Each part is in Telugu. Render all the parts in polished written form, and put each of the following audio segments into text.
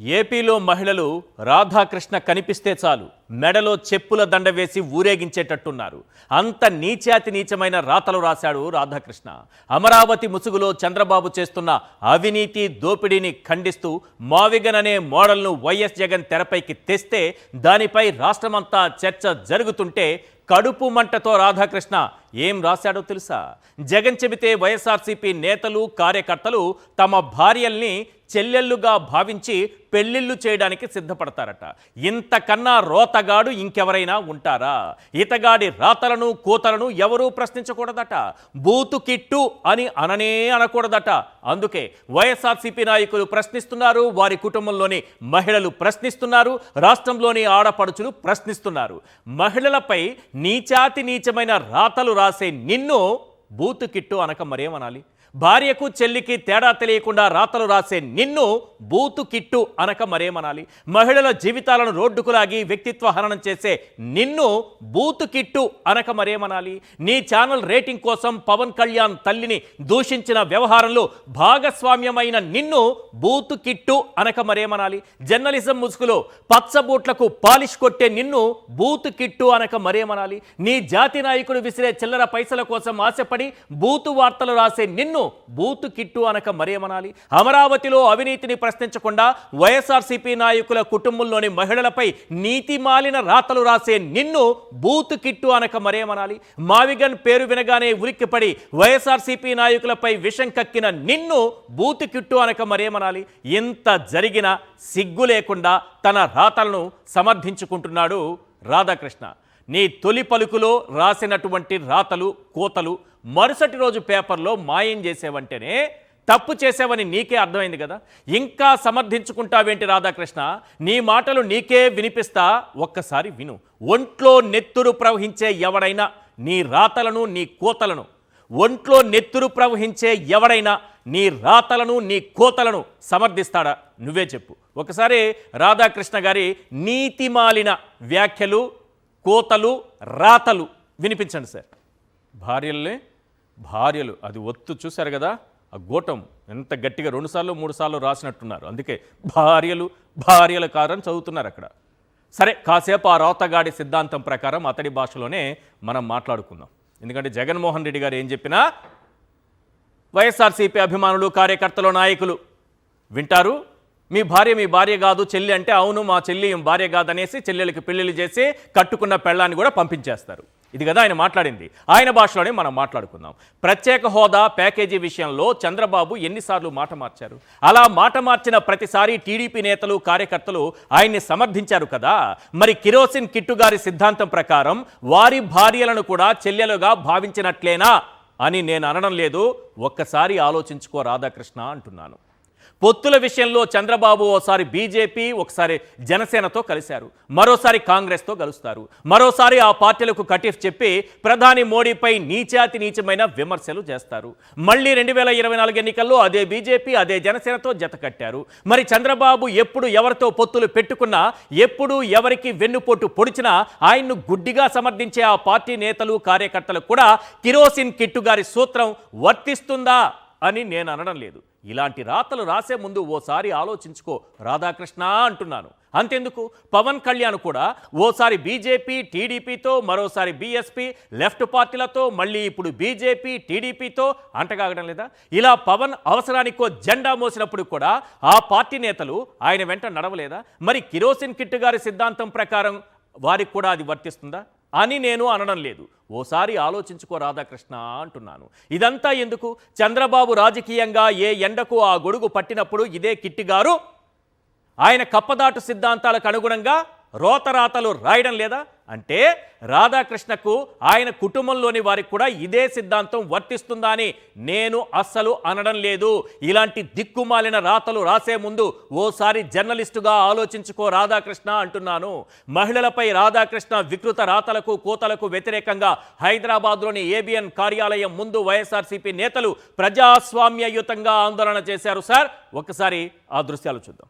ఏపీలో మహిళలు రాధాకృష్ణ కనిపిస్తే చాలు మెడలో చెప్పుల దండ వేసి ఊరేగించేటట్టున్నారు. అంత నీచాతి నీచమైన రాతలు రాశాడు రాధాకృష్ణ. అమరావతి ముసుగులో చంద్రబాబు చేస్తున్న అవినీతి దోపిడీని ఖండిస్తూ మావిగన్ అనే మోడల్ను వైఎస్ జగన్ తెరపైకి తెస్తే దానిపై రాష్ట్రమంతా చర్చ జరుగుతుంటే కడుపు మంటతో రాధాకృష్ణ ఏం రాశాడో తెలుసా? జగన్ చెబితే వైఎస్ఆర్సీపీ నేతలు కార్యకర్తలు తమ భార్యల్ని చెల్లెళ్ళుగా భావించి పెళ్లిళ్ళు చేయడానికి సిద్ధపడతారట. ఇంతకన్నా రోతగాడు ఇంకెవరైనా ఉంటారా? ఇతగాడి రాతలను కోతలను ఎవరూ ప్రశ్నించకూడదట. బూతు కిట్టు అని అనకూడదట. అందుకే వైఎస్ఆర్సీపీ నాయకులు ప్రశ్నిస్తున్నారు, వారి కుటుంబంలోని మహిళలు ప్రశ్నిస్తున్నారు, రాష్ట్రంలోని ఆడపడుచులు ప్రశ్నిస్తున్నారు. మహిళలపై నీచాతి నీచమైన రాతలు రాసే నిన్ను బూతు కిట్టు అనక మరేమనాలి? భార్యకు చెల్లికి తేడా తెలియకుండా రాతలు రాసే నిన్ను బూతు కిట్టు అనక మరేమనాలి? మహిళల జీవితాలను రోడ్డుకు లాగి వ్యక్తిత్వ హననం చేసే నిన్ను బూతు కిట్టు అనక మరేమనాలి? నీ ఛానల్ రేటింగ్ కోసం పవన్ కళ్యాణ్ తల్లిని దూషించిన వ్యవహారంలో భాగస్వామ్యమైన నిన్ను బూతు కిట్టు అనక మరేమనాలి? జర్నలిజం ముసుగులో పచ్చబూట్లకు పాలిష్ కొట్టే నిన్ను బూతు కిట్టు అనక మరేమనాలి? నీ జాతి నాయకుడు విసిరే చిల్లర పైసల కోసం ఆశపడి బూతు వార్తలు రాసే నిన్ను బూతు కిట్టు అనక మరేమనాలి? అమరావతిలో అవినీతిని ప్రశ్నించకుండా వైఎస్ఆర్సీపీ నాయకుల కుటుంబంలోని మహిళలపై నీతిమాలిన రాతలు రాసే నిన్ను బూతు కిట్టు అనక మరేమనాలి? మావిగన్ పేరు వినగానే ఉలిక్కిపడి వైఎస్ఆర్సీపీ నాయకులపై విషం కక్కిన నిన్ను బూతు కిట్టు అనక మరేమనాలి? ఇంత జరిగిన సిగ్గు లేకుండా తన రాతలను సమర్థించుకుంటున్నాడు రాధాకృష్ణ. నీ తొలి పలుకులో రాసినటువంటి రాతలు కోతలు మరుసటి రోజు పేపర్లో మాయం చేసేవంటేనే తప్పు చేసేవని నీకే అర్థమైంది కదా. ఇంకా సమర్థించుకుంటావేంటి రాధాకృష్ణ? నీ మాటలు నీకే వినిపిస్తా, ఒక్కసారి విను. ఒంట్లో నెత్తురు ప్రవహించే ఎవడైనా నీ రాతలను నీ కోతలను ఒంట్లో నెత్తురు ప్రవహించే ఎవడైనా నీ రాతలను నీ కోతలను సమర్థిస్తాడా? నువ్వే చెప్పు. ఒకసారి రాధాకృష్ణ గారి నీతిమాలిన వ్యాఖ్యలు, కోతలు, రాతలు వినిపించండి సార్. భార్యలు అది ఒత్తు చూశారు కదా, ఆ గోటం ఎంత గట్టిగా 2 సార్లు 3 సార్లు రాసినట్టున్నారు. అందుకే భార్యల కారని చదువుతున్నారు అక్కడ. సరే, కాసేపు ఆ రోతగాడి సిద్ధాంతం ప్రకారం అతడి భాషలోనే మనం మాట్లాడుకుందాం. ఎందుకంటే జగన్మోహన్ రెడ్డి గారు ఏం చెప్పినా వైఎస్ఆర్సీపీ అభిమానులు, కార్యకర్తలు, నాయకులు వింటారు. మీ భార్య కాదు చెల్లి అంటే, అవును మా చెల్లి భార్య కాదనేసి చెల్లెలకి పెళ్లిళ్ళు చేసి కట్టుకున్న పెళ్ళాన్ని కూడా పంపించేస్తారు. ఇది కదా ఆయన మాట్లాడింది. ఆయన భాషలోనే మనం మాట్లాడుకుందాం. ప్రత్యేక హోదా ప్యాకేజీ విషయంలో చంద్రబాబు ఎన్నిసార్లు మాట మార్చారు? అలా మాట మార్చిన ప్రతిసారి టీడీపీ నేతలు, కార్యకర్తలు ఆయన్ని సమర్థించారు కదా. మరి కిరోసిన్ కిట్టు గారి సిద్ధాంతం ప్రకారం వారి భార్యలను కూడా చెల్లెలుగా భావించినట్లేనా అని నేను అనడం లేదు. ఒక్కసారి ఆలోచించుకో రాధాకృష్ణ అంటున్నాను. పొత్తుల విషయంలో చంద్రబాబు ఓసారి బీజేపీ, ఒకసారి జనసేనతో కలిశారు, మరోసారి కాంగ్రెస్తో కలుస్తారు, మరోసారి ఆ పార్టీలకు కటిఫ్ చెప్పి ప్రధాని మోడీపై నీచాతి నీచమైన విమర్శలు చేస్తారు. మళ్ళీ 2024 ఎన్నికల్లో అదే బీజేపీ, అదే జనసేనతో జత కట్టారు. మరి చంద్రబాబు ఎప్పుడు ఎవరితో పొత్తులు పెట్టుకున్నా, ఎప్పుడు ఎవరికి వెన్నుపోటు పొడిచినా ఆయన్ను గుడ్డిగా సమర్థించే ఆ పార్టీ నేతలు, కార్యకర్తలకు కూడా కిరోసిన్ కిట్టు గారి సూత్రం వర్తిస్తుందా అని నేను అనడం లేదు. ఇలాంటి రాతలు రాసే ముందు ఓసారి ఆలోచించుకో రాధాకృష్ణ అంటున్నాను. అంతెందుకు, పవన్ కళ్యాణ్ కూడా ఓసారి బీజేపీ, టీడీపీతో, మరోసారి బీఎస్పీ, లెఫ్ట్ పార్టీలతో, మళ్ళీ ఇప్పుడు బీజేపీ, టీడీపీతో అంటగాగడం లేదా? ఇలా పవన్ అవసరానికో జెండా మోసినప్పుడు కూడా ఆ పార్టీ నేతలు ఆయన వెంట నడవలేదా? మరి కిరోసిన్ కిట్టు గారి సిద్ధాంతం ప్రకారం వారికి కూడా అది వర్తిస్తుందా అని నేను అనడం లేదు. ఓసారి ఆలోచించుకో రాధాకృష్ణ అంటున్నాను. ఇదంతా ఎందుకు? చంద్రబాబు రాజకీయంగా ఏ ఎండకు ఆ గొడుగు పట్టినప్పుడు ఇదే కిట్టి గారు ఆయన కప్పదాటు సిద్ధాంతాలకు అనుగుణంగా రోతరాతలు రాయడం లేదా? అంటే రాధాకృష్ణకు ఆయన కుటుంబంలోని వారికి కూడా ఇదే సిద్ధాంతం వర్తిస్తుందా అని నేను అస్సలు అనడం లేదు. ఇలాంటి దిక్కుమాలిన రాతలు రాసే ముందు ఓసారి జర్నలిస్టుగా ఆలోచించుకో రాధాకృష్ణ అంటున్నాను. మహిళలపై రాధాకృష్ణ వికృత రాతలకు, కోతలకు వ్యతిరేకంగా హైదరాబాద్లోని ఏబిఎన్ కార్యాలయం ముందు వైఎస్ఆర్సీపీ నేతలు ప్రజాస్వామ్యయుతంగా ఆందోళన చేశారు. సార్, ఒక్కసారి ఆ దృశ్యాలు చూద్దాం.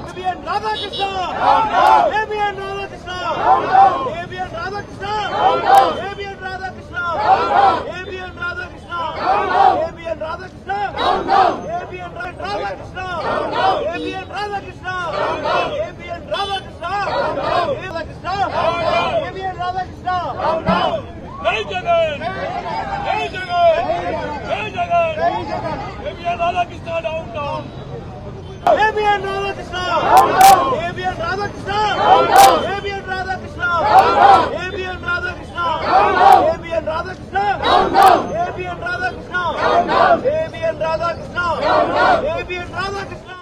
ABN Radhakrishna! ABN Radhakrishna! ABN Radhakrishna! ABN Radhakrishna! ABN Radhakrishna! జై జగన్ జై జగన్ జై Jagan ABN Radhakrishna down down ABN Radhakrishna ABN Radhakrishna ABN Radhakrishna ABN Radhakrishna ABN Radhakrishna ABN Radhakrishna ABN Radhakrishna ABN Radhakrishna.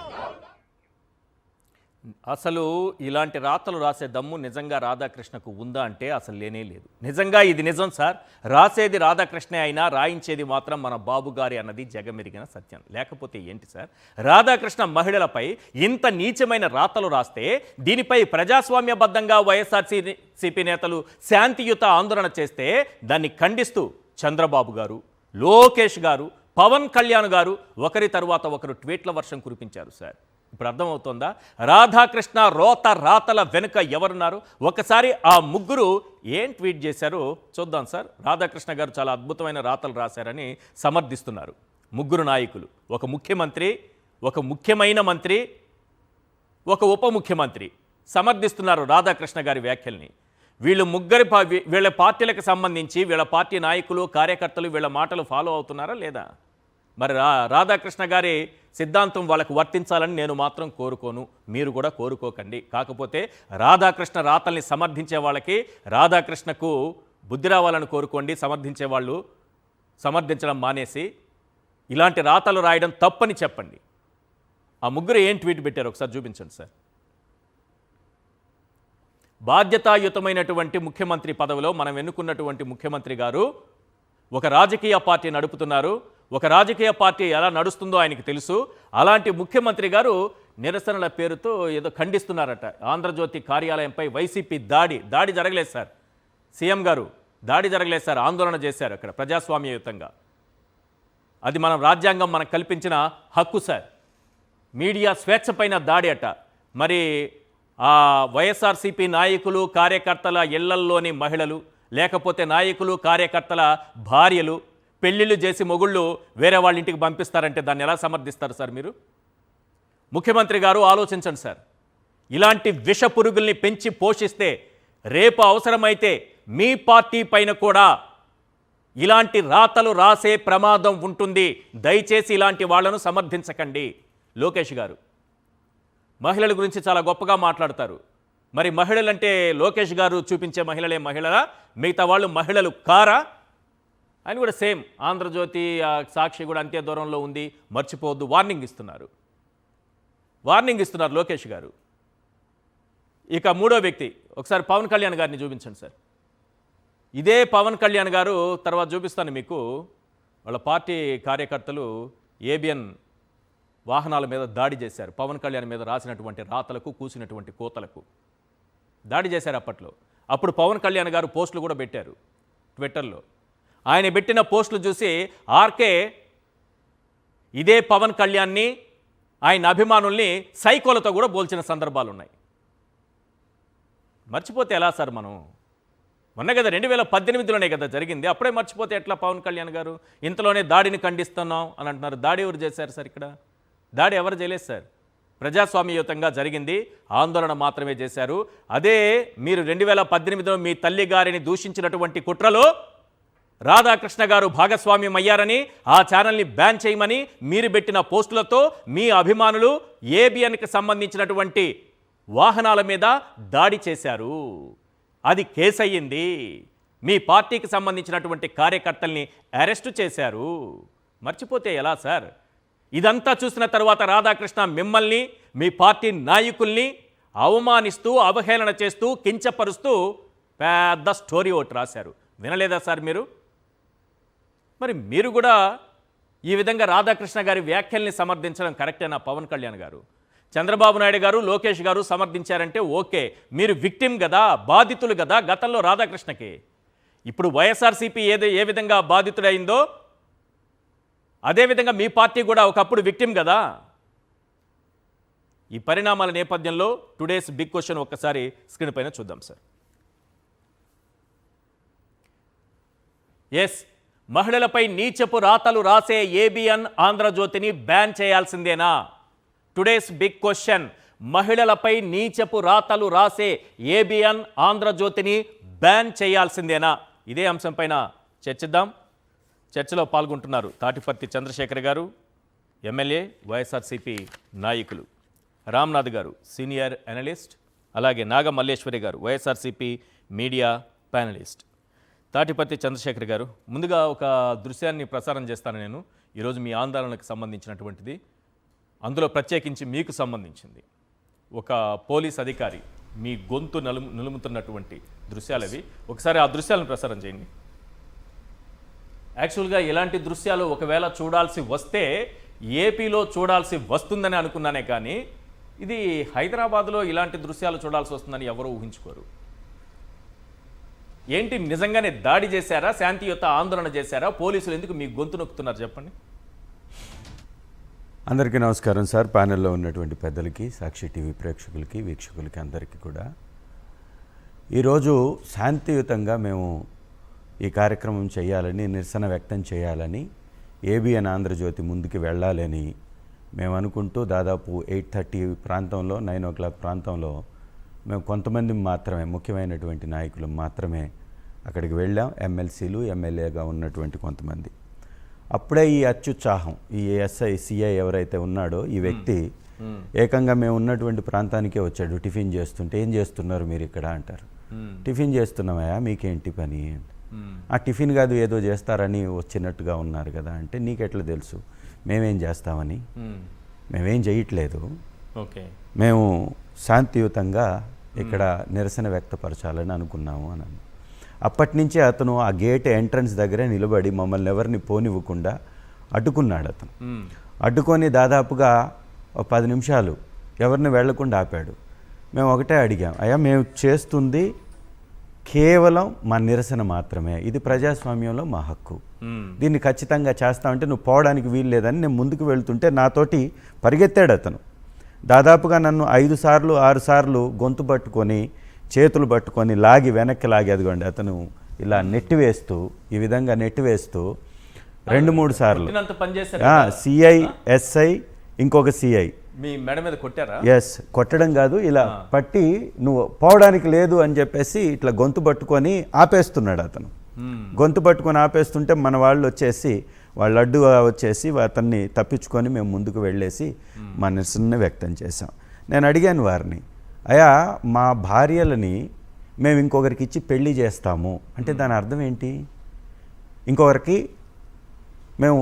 అసలు ఇలాంటి రాతలు రాసే దమ్ము నిజంగా రాధాకృష్ణకు ఉందా అంటే అసలు లేనే లేదు. నిజంగా ఇది నిజం సార్. రాసేది రాధాకృష్ణే అయినా రాయించేది మాత్రం మన బాబు గారి అన్నది జగమెరిగిన సత్యం. లేకపోతే ఏంటి సార్, రాధాకృష్ణ మహిళలపై ఇంత నీచమైన రాతలు రాస్తే దీనిపై ప్రజాస్వామ్యబద్ధంగా వైఎస్ఆర్సీపీ నేతలు శాంతియుత ఆందోళన చేస్తే దాన్ని ఖండిస్తూ చంద్రబాబు గారు, లోకేష్ గారు, పవన్ కళ్యాణ్ గారు ఒకరి తర్వాత ఒకరు ట్వీట్ల వర్షం కురిపించారు సార్. ఇప్పుడు అర్థమవుతోందా రాధాకృష్ణ రాతల వెనుక ఎవరున్నారు? ఒకసారి ఆ ముగ్గురు ఏం ట్వీట్ చేశారో చూద్దాం సార్. రాధాకృష్ణ గారు చాలా అద్భుతమైన రాతలు రాశారని సమర్థిస్తున్నారు ముగ్గురు నాయకులు. ఒక ముఖ్యమంత్రి, ఒక ముఖ్యమైన మంత్రి, ఒక ఉప ముఖ్యమంత్రి సమర్థిస్తున్నారు రాధాకృష్ణ గారి వ్యాఖ్యల్ని. వీళ్ళ పార్టీలకు సంబంధించి వీళ్ళ పార్టీ నాయకులు, కార్యకర్తలు వీళ్ళ మాటలు ఫాలో అవుతున్నారా లేదా? మరి రాధాకృష్ణ గారి సిద్ధాంతం వాళ్ళకు వర్తించాలని నేను మాత్రం కోరుకోను, మీరు కూడా కోరుకోకండి. కాకపోతే రాధాకృష్ణ రాతల్ని సమర్థించే వాళ్ళకి రాధాకృష్ణకు బుద్ధి రావాలని కోరుకోండి. సమర్థించే వాళ్ళు సమర్థించడం మానేసి ఇలాంటి రాతలు రాయడం తప్పని చెప్పండి. ఆ ముగ్గురు ఏం ట్వీట్ పెట్టారు ఒకసారి చూపించండి సార్. బాధ్యతాయుతమైనటువంటి ముఖ్యమంత్రి పదవిలో మనం ఎన్నుకున్నటువంటి ముఖ్యమంత్రి గారు ఒక రాజకీయ పార్టీ నడుపుతున్నారు. ఒక రాజకీయ పార్టీ ఎలా నడుస్తుందో ఆయనకు తెలుసు. అలాంటి ముఖ్యమంత్రి గారు నిరసనల పేరుతో ఏదో ఖండిస్తున్నారట. ఆంధ్రజ్యోతి కార్యాలయంపై వైసీపీ దాడి జరగలేదు సార్. సీఎం గారు దాడి జరగలేదు సార్, ఆందోళన చేశారు అక్కడ ప్రజాస్వామ్యయుతంగా. అది మనం రాజ్యాంగం మనకు కల్పించిన హక్కు సార్. మీడియా స్వేచ్ఛ పైన దాడి అట. మరి ఆ వైఎస్ఆర్సీపీ నాయకులు, కార్యకర్తల ఇళ్లల్లోని మహిళలు, లేకపోతే నాయకులు, కార్యకర్తల భార్యలు పెళ్లిళ్ళు చేసి మొగుళ్ళు వేరే వాళ్ళ ఇంటికి పంపిస్తారంటే దాన్ని ఎలా సమర్థిస్తారు సార్ మీరు? ముఖ్యమంత్రి గారు ఆలోచించండి సార్. ఇలాంటి విష పురుగుల్ని పెంచి పోషిస్తే రేపు అవసరమైతే మీ పార్టీ పైన కూడా ఇలాంటి రాతలు రాసే ప్రమాదం ఉంటుంది. దయచేసి ఇలాంటి వాళ్లను సమర్థించకండి. లోకేష్ గారు మహిళల గురించి చాలా గొప్పగా మాట్లాడతారు. మరి మహిళలంటే లోకేష్ గారు చూపించే మహిళలే మహిళలా? మిగతా వాళ్ళు మహిళలు కారా? ఆయన కూడా సేమ్. ఆంధ్రజ్యోతి, సాక్షి కూడా అంతే దూరంలో ఉంది, మర్చిపోవద్దు. వార్నింగ్ ఇస్తున్నారు లోకేష్ గారు. ఇక మూడో వ్యక్తి ఒకసారి పవన్ కళ్యాణ్ గారిని చూపించండి సార్. ఇదే పవన్ కళ్యాణ్ గారు తర్వాత చూపిస్తాను మీకు. వాళ్ళ పార్టీ కార్యకర్తలు ఏబిఎన్ వాహనాల మీద దాడి చేశారు. పవన్ కళ్యాణ్ మీద రాసినటువంటి రాతలకు, కూసినటువంటి కోతలకు దాడి చేశారు అప్పట్లో. అప్పుడు పవన్ కళ్యాణ్ గారు పోస్టులు కూడా పెట్టారు ట్విట్టర్లో. ఆయన పెట్టిన పోస్టులు చూసి ఆర్కే ఇదే పవన్ కళ్యాణ్ని, ఆయన అభిమానుల్ని సైకోలతో కూడా పోల్చిన సందర్భాలు ఉన్నాయి. మర్చిపోతే ఎలా సార్ మనం? మొన్న కదా 2018లోనే కదా జరిగింది. అప్పుడే మర్చిపోతే ఎట్లా పవన్ కళ్యాణ్ గారు? ఇంతలోనే దాడిని ఖండిస్తున్నాం అని అంటున్నారు. దాడి ఎవరు చేశారు సార్? ఇక్కడ దాడి ఎవరు చేయలేదు సార్. ప్రజాస్వామ్యయుతంగా జరిగింది, ఆందోళన మాత్రమే చేశారు. అదే మీరు 2018లో మీ తల్లి గారిని దూషించినటువంటి కుట్రలో రాధాకృష్ణ గారు భాగస్వామ్యం అయ్యారని, ఆ ఛానల్ని బ్యాన్ చేయమని మీరు పెట్టిన పోస్టులతో మీ అభిమానులు ఏబిఎన్కి సంబంధించినటువంటి వాహనాల మీద దాడి చేశారు. అది కేసు అయ్యింది. మీ పార్టీకి సంబంధించినటువంటి కార్యకర్తల్ని అరెస్టు చేశారు. మర్చిపోతే ఎలా సార్? ఇదంతా చూసిన తర్వాత రాధాకృష్ణ మిమ్మల్ని, మీ పార్టీ నాయకుల్ని అవమానిస్తూ, అవహేళన చేస్తూ, కించపరుస్తూ పెద్ద స్టోరీ ఒకటి రాశారు. వినలేదా సార్ మీరు? మరి మీరు కూడా ఈ విధంగా రాధాకృష్ణ గారి వ్యాఖ్యల్ని సమర్థించడం కరెక్టేనా? పవన్ కళ్యాణ్ గారు, చంద్రబాబు నాయుడు గారు, లోకేష్ గారు సమర్థించారంటే ఓకే. మీరు విక్టిమ్ కదా, బాధితులు కదా గతంలో రాధాకృష్ణకి. ఇప్పుడు వైఎస్ఆర్సీపీ ఏ విధంగా బాధితుడైందో అదేవిధంగా మీ పార్టీ కూడా ఒకప్పుడు విక్టిమ్ కదా. ఈ పరిణామాల నేపథ్యంలో టుడేస్ బిగ్ క్వశ్చన్ ఒక్కసారి స్క్రీన్ పైన చూద్దాం సార్. ఎస్, మహిళలపై నీచపు రాతలు రాసే ఏబిఎన్ ఆంధ్రజ్యోతిని బ్యాన్ చేయాల్సిందేనా? Today's big question. మహిళలపై నీచపు రాతలు రాసే ఏబిఎన్ ఆంధ్రజ్యోతిని బ్యాన్ చేయాల్సిందేనా? ఇదే అంశంపైన చర్చిద్దాం. చర్చలో పాల్గొంటున్నారు తాటిపర్తి చంద్రశేఖర్ గారు, ఎమ్మెల్యే, వైఎస్ఆర్సీపీ నాయకులు, రామ్నాథ్ గారు, సీనియర్ అనలిస్ట్, అలాగే నాగ మల్లేశ్వరి గారు, వైఎస్ఆర్సీపీ మీడియా ప్యానలిస్ట్. తాటిపర్తి చంద్రశేఖర్ గారు, ముందుగా ఒక దృశ్యాన్ని ప్రసారం చేస్తాను నేను. ఈరోజు మీ ఆందోళనకు సంబంధించినటువంటిది, అందులో ప్రత్యేకించి మీకు సంబంధించింది. ఒక పోలీస్ అధికారి మీ గొంతు నిలుముతున్నటువంటి దృశ్యాలవి. ఒకసారి ఆ దృశ్యాలను ప్రసారం చేయండి. యాక్చువల్గా ఇలాంటి దృశ్యాలు ఒకవేళ చూడాల్సి వస్తే ఏపీలో చూడాల్సి వస్తుందని అనుకున్నానే కానీ ఇది హైదరాబాద్లో ఇలాంటి దృశ్యాలు చూడాల్సి వస్తుందని ఎవరూ ఊహించుకోరు. ఏంటి, నిజంగానే దాడి చేశారా, శాంతియుత ఆందోళన చేశారా, పోలీసులు ఎందుకు మీ గొంతు నొక్కుతున్నారు చెప్పండి. అందరికీ నమస్కారం సార్. ప్యానెల్లో ఉన్నటువంటి పెద్దలకి, సాక్షి టీవీ ప్రేక్షకులకి, వీక్షకులకి అందరికీ కూడా ఈరోజు శాంతియుతంగా మేము ఈ కార్యక్రమం చేయాలని, నిరసన వ్యక్తం చేయాలని, ఏబిఎన్ ఆంధ్రజ్యోతి ముందుకు వెళ్ళాలని మేము అనుకుంటూ దాదాపు 8:30 ప్రాంతంలో, 9 o'clock ప్రాంతంలో మేము కొంతమంది మాత్రమే, ముఖ్యమైనటువంటి నాయకులు మాత్రమే అక్కడికి వెళ్ళాం. ఎమ్మెల్సీలు, ఎమ్మెల్యేగా ఉన్నటువంటి కొంతమంది. అప్పుడే ఈ అత్యుత్సాహం, ఈ ఎస్ఐ, సిఐ ఎవరైతే ఉన్నాడో ఈ వ్యక్తి ఏకంగా మేము ఉన్నటువంటి ప్రాంతానికే వచ్చాడు. టిఫిన్ చేస్తుంటే, ఏం చేస్తున్నారు మీరు ఇక్కడ అంటారు. టిఫిన్ చేస్తున్నామయ్యా, మీకేంటి పని? ఆ టిఫిన్ కాదు, ఏదో చేస్తారని వచ్చినట్టుగా ఉన్నారు కదా అంటే, నీకెట్లా తెలుసు మేమేం చేస్తామని? మేమేం చేయట్లేదు, మేము శాంతియుతంగా ఇక్కడ నిరసన వ్యక్తపరచాలని అనుకున్నాము అని. అప్పటి నుంచే అతను ఆ గేట్ ఎంట్రన్స్ దగ్గరే నిలబడి మమ్మల్ని ఎవరిని పోనివ్వకుండా అడ్డుకున్నాడు. అతను అడ్డుకొని దాదాపుగా 10 నిమిషాలు ఎవరిని వెళ్లకుండా ఆపాడు. మేము ఒకటే అడిగాం, అయ్యా మేము చేస్తుంది కేవలం మా నిరసన మాత్రమే, ఇది ప్రజాస్వామ్యంలో మా హక్కు, దీన్ని ఖచ్చితంగా చేస్తామంటే నువ్వు పోవడానికి వీలు లేదని నేను ముందుకు వెళ్తుంటే నాతోటి పరిగెత్తాడు అతను. దాదాపుగా నన్ను 5 సార్లు 6 సార్లు గొంతు పట్టుకొని, చేతులు పట్టుకొని లాగి వెనక్కి లాగి, అదిగోండి అతను ఇలా నెట్టివేస్తూ, ఈ విధంగా నెట్టివేస్తూ 2-3 సార్లు సిఐ, ఎస్ఐ, ఇంకొక సిఐ మీ మెడ మీద కొట్టారా? ఎస్, కొట్టడం కాదు, ఇలా పట్టి నువ్వు పోవడానికి లేదు అని చెప్పేసి ఇట్లా గొంతు పట్టుకొని ఆపేస్తున్నాడు అతను. గొంతు పట్టుకొని ఆపేస్తుంటే మన వాళ్ళు వచ్చేసి, వాళ్ళు అడ్డుగా వచ్చేసి అతన్ని తప్పించుకొని మేము ముందుకు వెళ్ళేసి మా నిరసనని వ్యక్తం చేశాం. నేను అడిగాను వారిని, అయ్యా మా భార్యలని మేము ఇంకొకరికి ఇచ్చి పెళ్లి చేస్తాము అంటే దాని అర్థం ఏంటి? ఇంకొకరికి మేము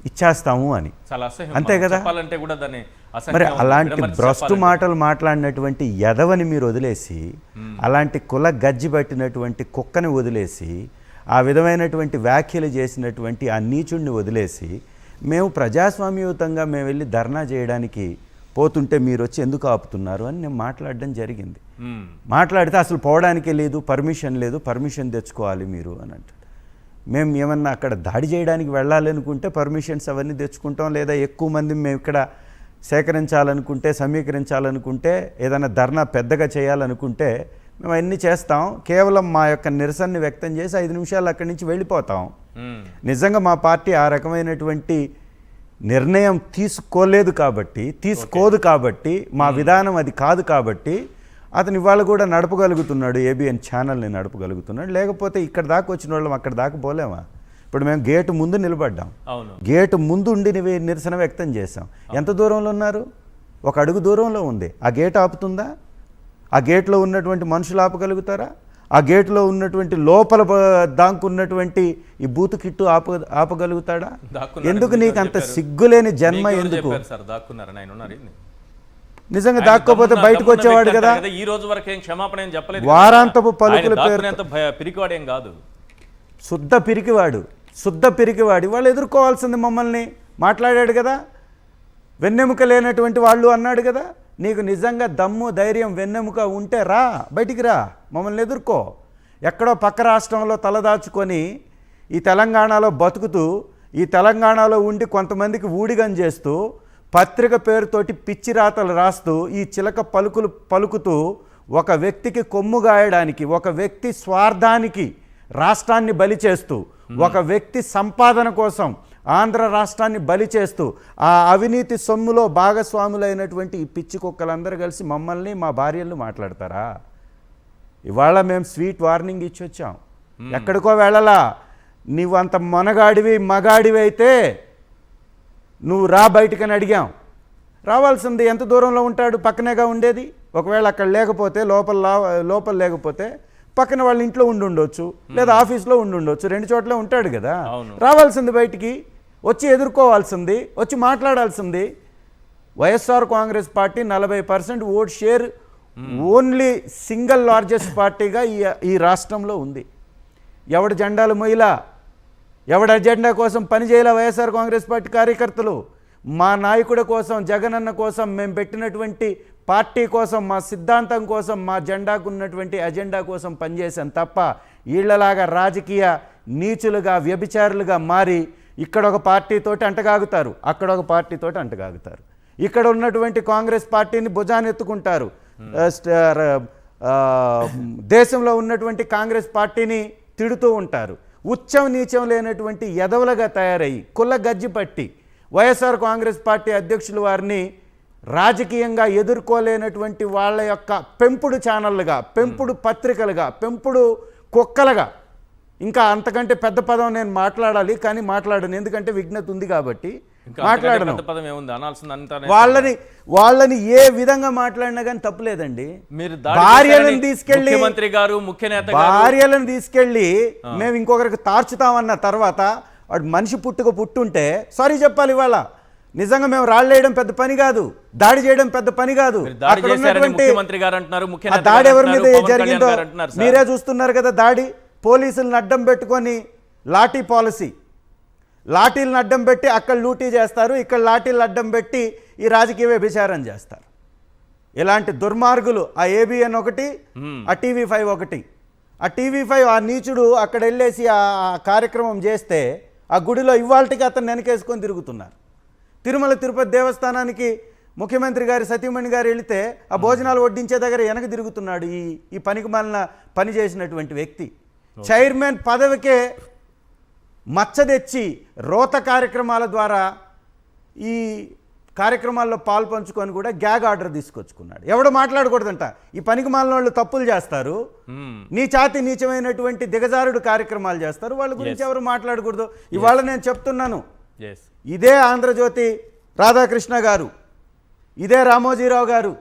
ఇచ్చేస్తాము అని, అంతే కదా? మరి అలాంటి భ్రష్టు మాటలు మాట్లాడినటువంటి యదవని మీరు వదిలేసి, అలాంటి కుల గజ్జి పట్టినటువంటి కుక్కని వదిలేసి, ఆ విధమైనటువంటి వ్యాఖ్యలు చేసినటువంటి ఆ నీచుడిని వదిలేసి, మేము ప్రజాస్వామ్యయుతంగా మేము వెళ్ళి ధర్నా చేయడానికి పోతుంటే మీరు వచ్చి ఎందుకు ఆపుతున్నారు అని నేను మాట్లాడడం జరిగింది. మాట్లాడితే అసలు పోవడానికే లేదు, పర్మిషన్ లేదు, పర్మిషన్ తెచ్చుకోవాలి మీరు అని అంటాడు. మేము ఏమన్నా అక్కడ దాడి చేయడానికి వెళ్ళాలి అనుకుంటే పర్మిషన్స్ అవన్నీ తెచ్చుకుంటాం, లేదా ఎక్కువ మంది మేము ఇక్కడ సేకరించాలనుకుంటే, సమీకరించాలనుకుంటే, ఏదైనా ధర్నా పెద్దగా చేయాలనుకుంటే మేము అన్నీ చేస్తాం. కేవలం మా యొక్క నిరసనని వ్యక్తం చేసి 5 నిమిషాలు అక్కడి నుంచి వెళ్ళిపోతాం. నిజంగా మా పార్టీ ఆ రకమైనటువంటి నిర్ణయం తీసుకోదు కాబట్టి, మా విధానం అది కాదు కాబట్టి అతను ఇవాళ కూడా నడపగలుగుతున్నాడు, ఏబిఎన్ ఛానల్ని నడపగలుగుతున్నాడు. లేకపోతే ఇక్కడ దాకా వచ్చిన వాళ్ళం అక్కడ దాకా పోలేమా? ఇప్పుడు మేము గేటు ముందు నిలబడ్డాం, గేటు ముందు ఉండి నిరసన వ్యక్తం చేసాం. ఎంత దూరంలో ఉన్నారు? 1 అడుగు దూరంలో ఉంది. ఆ గేట్ ఆపుతుందా? ఆ గేట్లో ఉన్నటువంటి మనుషులు ఆపగలుగుతారా? ఆ గేట్లో ఉన్నటువంటి లోపల దాక్కున్నటువంటి ఈ బూతు కిట్టు ఆపగలుగుతాడా? ఎందుకు నీకు అంత సిగ్గులేని జన్మ? ఎందుకు నిజంగా దాక్కోపోతే బయటకు వచ్చేవాడు కదా. ఈ రోజు వరకు ఏం క్షమాపణ ఏం చెప్పలేదు. వారాంతపు పలుకుల పేరు పిరికివాడేం కాదు, శుద్ధ పిరికివాడు. వాళ్ళు ఎదుర్కోవాల్సింది మమ్మల్ని. మాట్లాడాడు కదా, వెన్నెముక లేనటువంటి వాళ్ళు అన్నాడు కదా. నీకు నిజంగా దమ్ము, ధైర్యం, వెన్నెముక ఉంటే రా, బయటికి రా, మమ్మల్ని ఎదుర్కో. ఎక్కడో పక్క రాష్ట్రంలో తలదాచుకొని ఈ తెలంగాణలో బతుకుతూ, ఈ తెలంగాణలో ఉండి కొంతమందికి ఊడిగం చేస్తూ, పత్రిక పేరుతోటి పిచ్చి రాతలు రాస్తూ, ఈ చిలక పలుకులు పలుకుతూ, ఒక వ్యక్తికి కొమ్ము గాయడానికి, ఒక వ్యక్తి స్వార్థానికి రాష్ట్రాన్ని బలి చేస్తూ, ఒక వ్యక్తి సంపాదన కోసం ఆంధ్ర రాష్ట్రాన్ని బలి చేస్తూ, ఆ అవినీతి సొమ్ములో భాగస్వాములైనటువంటి ఈ పిచ్చి కుక్కలందరూ కలిసి మమ్మల్ని, మా భార్యలను మాట్లాడతారా? ఇవాళ మేము స్వీట్ వార్నింగ్ ఇచ్చి వచ్చాం. ఎక్కడికో వెళ్ళలా. నువ్వు అంత మగాడివి అయితే నువ్వు రా బయటికని అడిగాం. రావాల్సింది. ఎంత దూరంలో ఉంటాడు? పక్కనేగా ఉండేది. ఒకవేళ అక్కడ లేకపోతే లోపల లేకపోతే పక్కన వాళ్ళ ఇంట్లో ఉండొచ్చు, లేదా ఆఫీస్లో ఉండొచ్చు, 2 చోట్ల ఉంటాడు కదా. రావాల్సింది బయటికి, వచ్చి ఎదుర్కోవాల్సింది, వచ్చి మాట్లాడాల్సింది. YSR Congress Party 40% vote share, only single largest పార్టీగా ఈ రాష్ట్రంలో ఉంది. ఎవడి జెండాలు మొయ్యలా, ఎవడి అజెండా కోసం పనిచేయాల వైఎస్ఆర్ కాంగ్రెస్ పార్టీ కార్యకర్తలు. మా నాయకుడి కోసం, జగనన్న కోసం, మేము పెట్టినటువంటి పార్టీ కోసం, మా సిద్ధాంతం కోసం, మా జెండాకు ఉన్నటువంటి అజెండా కోసం పనిచేసాం తప్ప వీళ్ళలాగా రాజకీయ నీచులుగా, వ్యభిచారులుగా మారి ఇక్కడ ఒక పార్టీతోటి అంటగాగుతారు, అక్కడ ఒక పార్టీతోటి అంటగాగుతారు. ఇక్కడ ఉన్నటువంటి కాంగ్రెస్ పార్టీని భుజాన్ని ఎత్తుకుంటారు, దేశంలో ఉన్నటువంటి కాంగ్రెస్ పార్టీని తిడుతూ ఉంటారు. ఉచ్చం నీచం లేనటువంటి ఎదవలుగా తయారయ్యి కుల్ల గజ్జి పట్టి వైఎస్ఆర్ కాంగ్రెస్ పార్టీ అధ్యక్షులు వారిని రాజకీయంగా ఎదుర్కోలేనటువంటి వాళ్ళ యొక్క పెంపుడు ఛానళ్ళుగా, పెంపుడు పత్రికలుగా, పెంపుడు కుక్కలుగా, ఇంకా అంతకంటే పెద్ద పదం నేను మాట్లాడాలి కానీ మాట్లాడను, ఎందుకంటే విఘ్నత ఉంది కాబట్టి మాట్లాడను. వాళ్ళని ఏ విధంగా మాట్లాడినా కానీ తప్పులేదండి. భార్యలను తీసుకెళ్ళి మేము ఇంకొకరికి తార్చుతామన్న తర్వాత వాడు మనిషి పుట్టుంటే సారీ చెప్పాలి. ఇవాళ నిజంగా మేము రాళ్ళేయడం పెద్ద పని కాదు, దాడి చేయడం పెద్ద పని కాదు. దాడి ఎవరి మీద జరిగిందో మీరే చూస్తున్నారు కదా. దాడి పోలీసులను అడ్డం పెట్టుకొని లాఠీ పాలసీ, లాఠీలను అడ్డం పెట్టి అక్కడ లూటీ చేస్తారు, ఇక్కడ లాఠీలను అడ్డం పెట్టి ఈ రాజకీయ వ్యభిచారం చేస్తారు. ఇలాంటి దుర్మార్గులు ఆ ABN ఒకటి, ఆ TV5 ఒకటి. ఆ TV5 ఆ నీచుడు అక్కడ వెళ్ళేసి ఆ కార్యక్రమం చేస్తే ఆ గుడిలో ఇవాళకి అతను వెనకేసుకొని తిరుగుతున్నారు. తిరుమల తిరుపతి దేవస్థానానికి ముఖ్యమంత్రి గారి సతీమణి గారు వెళితే ఆ భోజనాలు వడ్డించే దగ్గర వెనక తిరుగుతున్నాడు ఈ పనికి మాలిన పని చేసినటువంటి వ్యక్తి. చైర్మన్ పదవికే మచ్చ తెచ్చి రోత కార్యక్రమాల ద్వారా ఈ కార్యక్రమాల్లో పాలు పంచుకొని కూడా గ్యాగ్ ఆర్డర్ తీసుకొచ్చుకున్నాడు. ఎవడు మాట్లాడకూడదంట. ఈ పనికి మాలిన వాళ్ళు తప్పులు చేస్తారు, నీచమైనటువంటి దిగజారుడు కార్యక్రమాలు చేస్తారు, వాళ్ళ గురించి ఎవరు మాట్లాడకూడదు. ఇవాళ నేను చెప్తున్నాను, ఇదే ఆంధ్రజ్యోతి రాధాకృష్ణ గారు, ఇదే రామోజీరావు గారు,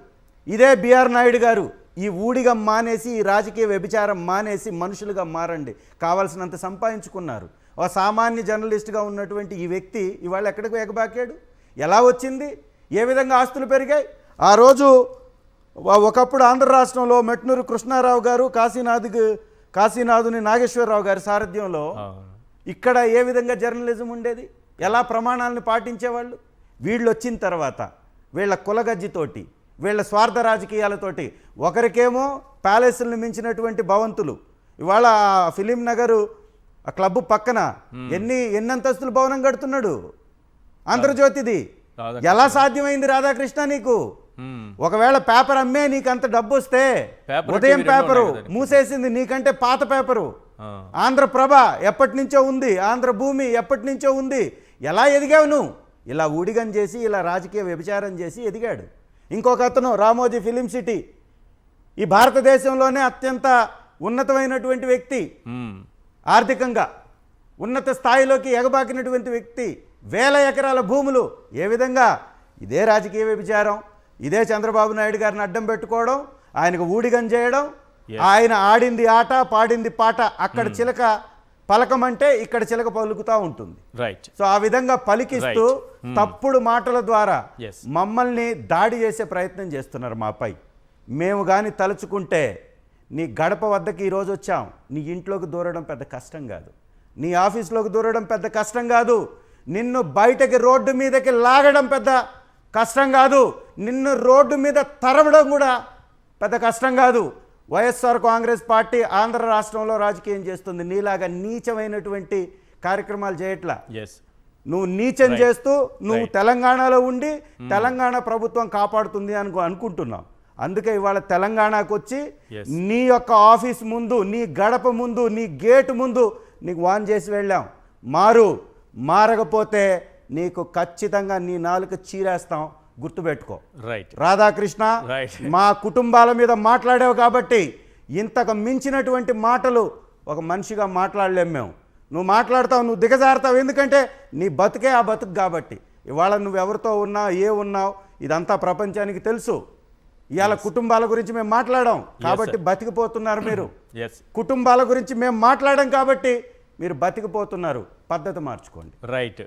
ఇదే బిఆర్ నాయుడు గారు ఈ ఊడిగా మానేసి, ఈ రాజకీయ వ్యభిచారం మానేసి మనుషులుగా మారండి. కావాల్సినంత సంపాదించుకున్నారు. ఒక సామాన్య జర్నలిస్ట్గా ఉన్నటువంటి ఈ వ్యక్తి ఇవాళ ఎక్కడికి ఎగబాకాడు? ఎలా వచ్చింది? ఏ విధంగా ఆస్తులు పెరిగాయి? ఆ రోజు ఒకప్పుడు ఆంధ్ర రాష్ట్రంలో మెట్నూరు కృష్ణారావు గారు, కాశీనాథుని నాగేశ్వరరావు గారి సారథ్యంలో ఇక్కడ ఏ విధంగా జర్నలిజం ఉండేది? ఎలా ప్రమాణాలను పాటించేవాళ్ళు? వీళ్ళు వచ్చిన తర్వాత వీళ్ళ కులగజ్జితోటి, వీళ్ళ స్వార్థ రాజకీయాలతోటి, ఒకరికేమో ప్యాలెస్లను మించినటువంటి భవంతులు. ఇవాళ ఫిలిం నగరు ఆ క్లబ్ పక్కన ఎన్ని అంతస్తులు భవనం కడుతున్నాడు ఆంధ్రజ్యోతిది. ఎలా సాధ్యమైంది రాధాకృష్ణ నీకు? ఒకవేళ పేపర్ అమ్మే నీకు అంత డబ్బు వస్తే, ఉదయం పేపరు మూసేసింది నీకంటే పాత పేపరు, ఆంధ్రప్రభ ఎప్పటి నుంచో ఉంది, ఆంధ్రభూమి ఎప్పటి నుంచో ఉంది. ఎలా ఎదిగావు నువ్వు? ఇలా ఊడిగం చేసి, ఇలా రాజకీయ వ్యభిచారం చేసి ఎదిగాడు. ఇంకొక అతను రామోజీ ఫిలిం సిటీ, ఈ భారతదేశంలోనే అత్యంత ఉన్నతమైనటువంటి వ్యక్తి, ఆర్థికంగా ఉన్నత స్థాయిలోకి ఎగబాకినటువంటి వ్యక్తి, 1000 ఎకరాల భూములు. ఏ విధంగా? ఇదే రాజకీయ వ్యభిచారం, ఇదే చంద్రబాబు నాయుడు గారిని అడ్డం పెట్టుకోవడం, ఆయనకు ఊడిగం చేయడం, ఆయన ఆడింది ఆట, పాడింది పాట. అక్కడ చిలక పలకమంటే ఇక్కడ చిలక పలుకుతూ ఉంటుంది. సో ఆ విధంగా పలికిస్తూ తప్పుడు మాటల ద్వారా మమ్మల్ని దాడి చేసే ప్రయత్నం చేస్తున్నారు మాపై. మేము కానీ తలుచుకుంటే నీ గడప వద్దకి ఈరోజు వచ్చాం. నీ ఇంట్లోకి దూరడం పెద్ద కష్టం కాదు, నీ ఆఫీస్లోకి దూరడం పెద్ద కష్టం కాదు, నిన్ను బయటకి రోడ్డు మీదకి లాగడం పెద్ద కష్టం కాదు, నిన్ను రోడ్డు మీద తరవడం కూడా పెద్ద కష్టం కాదు. వైఎస్ఆర్ కాంగ్రెస్ పార్టీ ఆంధ్ర రాష్ట్రంలో రాజకీయం చేస్తుంది. నీలాగా నీచమైనటువంటి కార్యక్రమాలు చేయట్లా. నువ్వు నీచం చేస్తూ నువ్వు తెలంగాణలో ఉండి తెలంగాణ ప్రభుత్వం కాపాడుతుంది అనుకుంటున్నావు. అందుకే ఇవాళ తెలంగాణకు వచ్చి నీ యొక్క ఆఫీస్ ముందు, నీ గడప ముందు, నీ గేటు ముందు నీకు వాన్ చేసి వెళ్ళాం. మారకపోతే నీకు ఖచ్చితంగా నీ నాలుక చీరేస్తాం, గుర్తుపెట్టుకో. రాధాకృష్ణ, మా కుటుంబాల మీద మాట్లాడావు కాబట్టి ఇంతకు మించినటువంటి మాటలు ఒక మనిషిగా మాట్లాడలేము మేము. నువ్వు మాట్లాడతావు, నువ్వు దిగజారుతావు, ఎందుకంటే నీ బతుకే ఆ బతుకు కాబట్టి. ఇవాళ నువ్వు ఎవరితో ఉన్నావు, ఉన్నావు, ఇదంతా ప్రపంచానికి తెలుసు. ఇవాళ కుటుంబాల గురించి మేము మాట్లాడాం కాబట్టి బతికిపోతున్నారు మీరు. కుటుంబాల గురించి మేము మాట్లాడాం కాబట్టి మీరు బతికిపోతున్నారు. పద్ధతి మార్చుకోండి. రైట్.